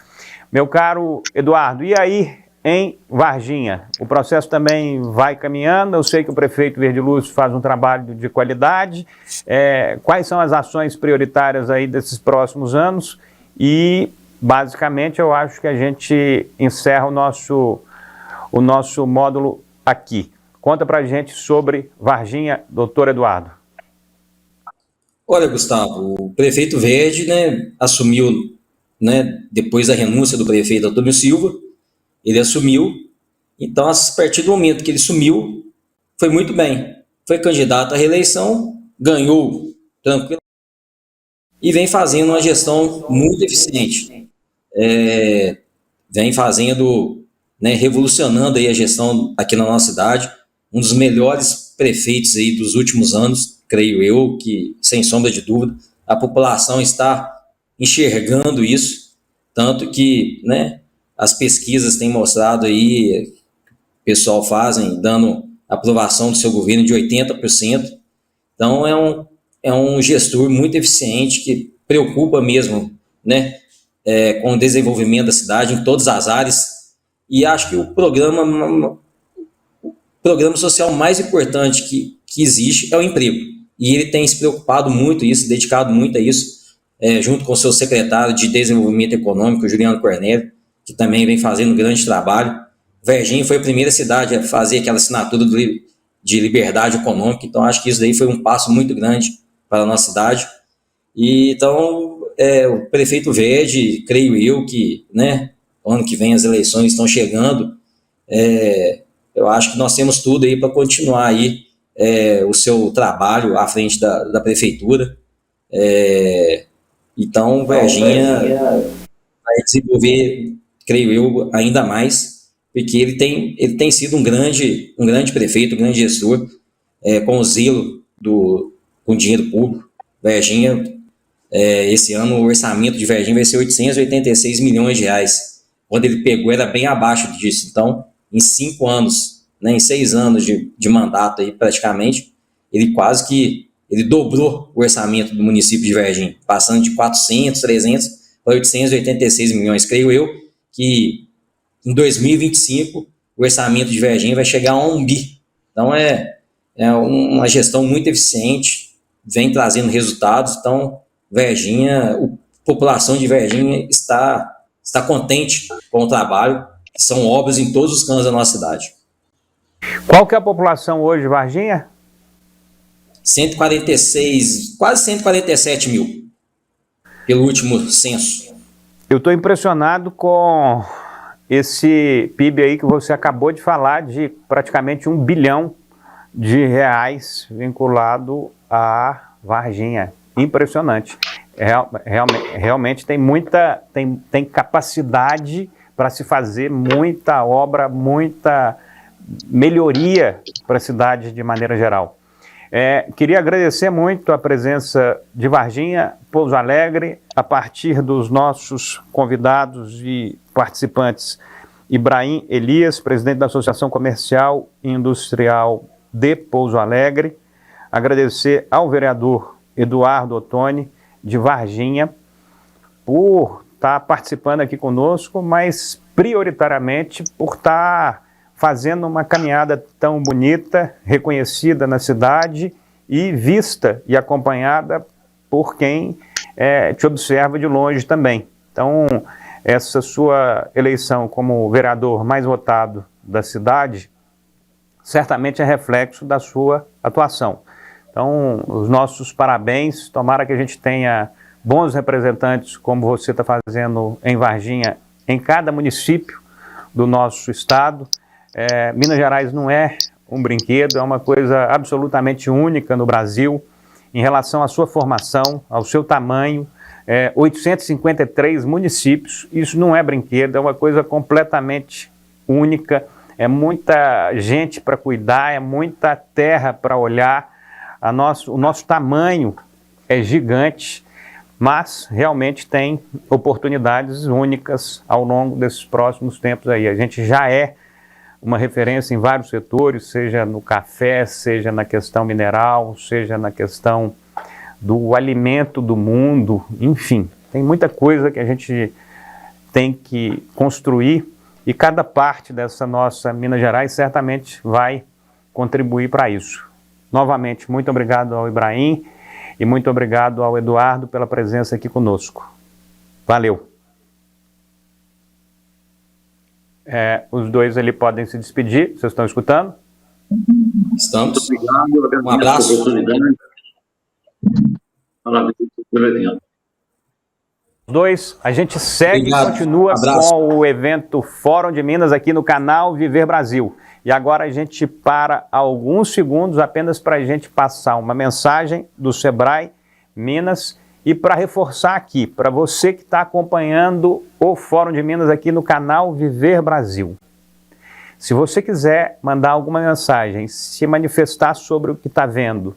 Meu caro Eduardo, e aí em Varginha? O processo também vai caminhando, eu sei que o prefeito Verde Lúcio faz um trabalho de qualidade. Quais são as ações prioritárias aí desses próximos anos? E, basicamente, eu acho que a gente encerra o nosso módulo aqui. Conta pra gente sobre Varginha, doutor Eduardo. Olha, Gustavo, o prefeito Verde, né, assumiu, né, depois da renúncia do prefeito Antônio Silva, ele assumiu. Então, a partir do momento que ele assumiu, foi muito bem. Foi candidato à reeleição, ganhou tranquilo e vem fazendo uma gestão muito eficiente. Vem fazendo, né, revolucionando aí a gestão aqui na nossa cidade, um dos melhores prefeitos aí dos últimos anos, creio eu, que sem sombra de dúvida, a população está enxergando isso, tanto que, né, as pesquisas têm mostrado aí, o pessoal fazem, dando aprovação do seu governo de 80%, então é um gestor muito eficiente, que preocupa mesmo, né, com o desenvolvimento da cidade em todas as áreas. E acho que o programa social mais importante que existe é o emprego. E ele tem se preocupado muito isso, dedicado muito a isso, junto com o seu secretário de Desenvolvimento Econômico, Juliano Cornélio, que também vem fazendo um grande trabalho. Varginha foi a primeira cidade a fazer aquela assinatura de liberdade econômica, então acho que isso daí foi um passo muito grande para a nossa cidade. E então, o prefeito Verde, creio eu que, né, ano que vem as eleições estão chegando, eu acho que nós temos tudo aí para continuar aí o seu trabalho à frente da prefeitura. Então, Varginha vai desenvolver, creio eu, ainda mais, porque ele tem sido um grande prefeito, um grande gestor, com o zelo com dinheiro público. Varginha, esse ano o orçamento de Varginha vai ser 886 milhões de reais. Quando ele pegou era bem abaixo disso. Então, em 5 anos, né, em 6 anos de mandato aí, praticamente, ele quase que dobrou o orçamento do município de Varginha, passando de 400, 300 para 886 milhões. Creio eu que em 2025 o orçamento de Varginha vai chegar a 1 bi. Então é uma gestão muito eficiente, vem trazendo resultados. Então Varginha, a população de Varginha está contente com o trabalho que são obras em todos os cantos da nossa cidade. Qual que é a população hoje de Varginha? 146, quase 147 mil, pelo último censo. Eu estou impressionado com esse PIB aí que você acabou de falar, de praticamente R$ 1 bilhão vinculado a Varginha. Impressionante. Realmente tem capacidade para se fazer muita obra, muita melhoria para a cidade de maneira geral. Queria agradecer muito a presença de Varginha, Pouso Alegre, a partir dos nossos convidados e participantes, Ibrahim Elias, presidente da Associação Comercial e Industrial de Pouso Alegre. Agradecer ao vereador Eduardo Ottoni, de Varginha, por estar participando aqui conosco, mas prioritariamente por estar fazendo uma caminhada tão bonita, reconhecida na cidade e vista e acompanhada por quem te observa de longe também. Então, essa sua eleição como vereador mais votado da cidade, certamente é reflexo da sua atuação. Então, os nossos parabéns, tomara que a gente tenha bons representantes, como você está fazendo em Varginha, em cada município do nosso estado. Minas Gerais não é um brinquedo, é uma coisa absolutamente única no Brasil, em relação à sua formação, ao seu tamanho, 853 municípios, isso não é brinquedo, é uma coisa completamente única, é muita gente para cuidar, é muita terra para olhar, o nosso tamanho é gigante, mas realmente tem oportunidades únicas ao longo desses próximos tempos aí. A gente já é uma referência em vários setores, seja no café, seja na questão mineral, seja na questão do alimento do mundo, enfim, tem muita coisa que a gente tem que construir e cada parte dessa nossa Minas Gerais certamente vai contribuir para isso. Novamente, muito obrigado ao Ibrahim e muito obrigado ao Eduardo pela presença aqui conosco. Valeu! Os dois ali podem se despedir, vocês estão escutando? Estamos. Obrigado, Um abraço. oportunidade. Parabéns pelo evento. Os dois, a gente segue Obrigado. e continua Abraço. com o evento Fórum de Minas aqui no canal Viver Brasil. E agora a gente para alguns segundos apenas para a gente passar uma mensagem do Sebrae Minas e para reforçar aqui, para você que está acompanhando o Fórum de Minas aqui no canal Viver Brasil. Se você quiser mandar alguma mensagem, se manifestar sobre o que está vendo,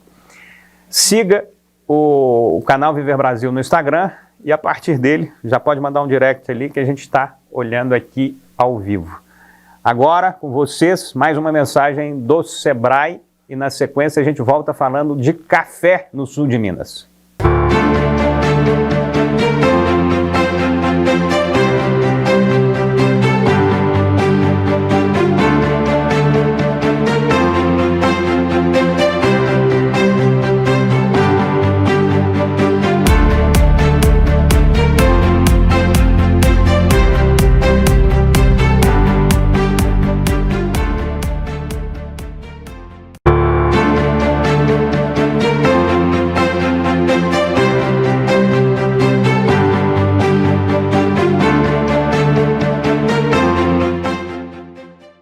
siga o canal Viver Brasil no Instagram e a partir dele já pode mandar um direct ali que a gente está olhando aqui ao vivo. Agora, com vocês, mais uma mensagem do Sebrae e na sequência a gente volta falando de café no sul de Minas.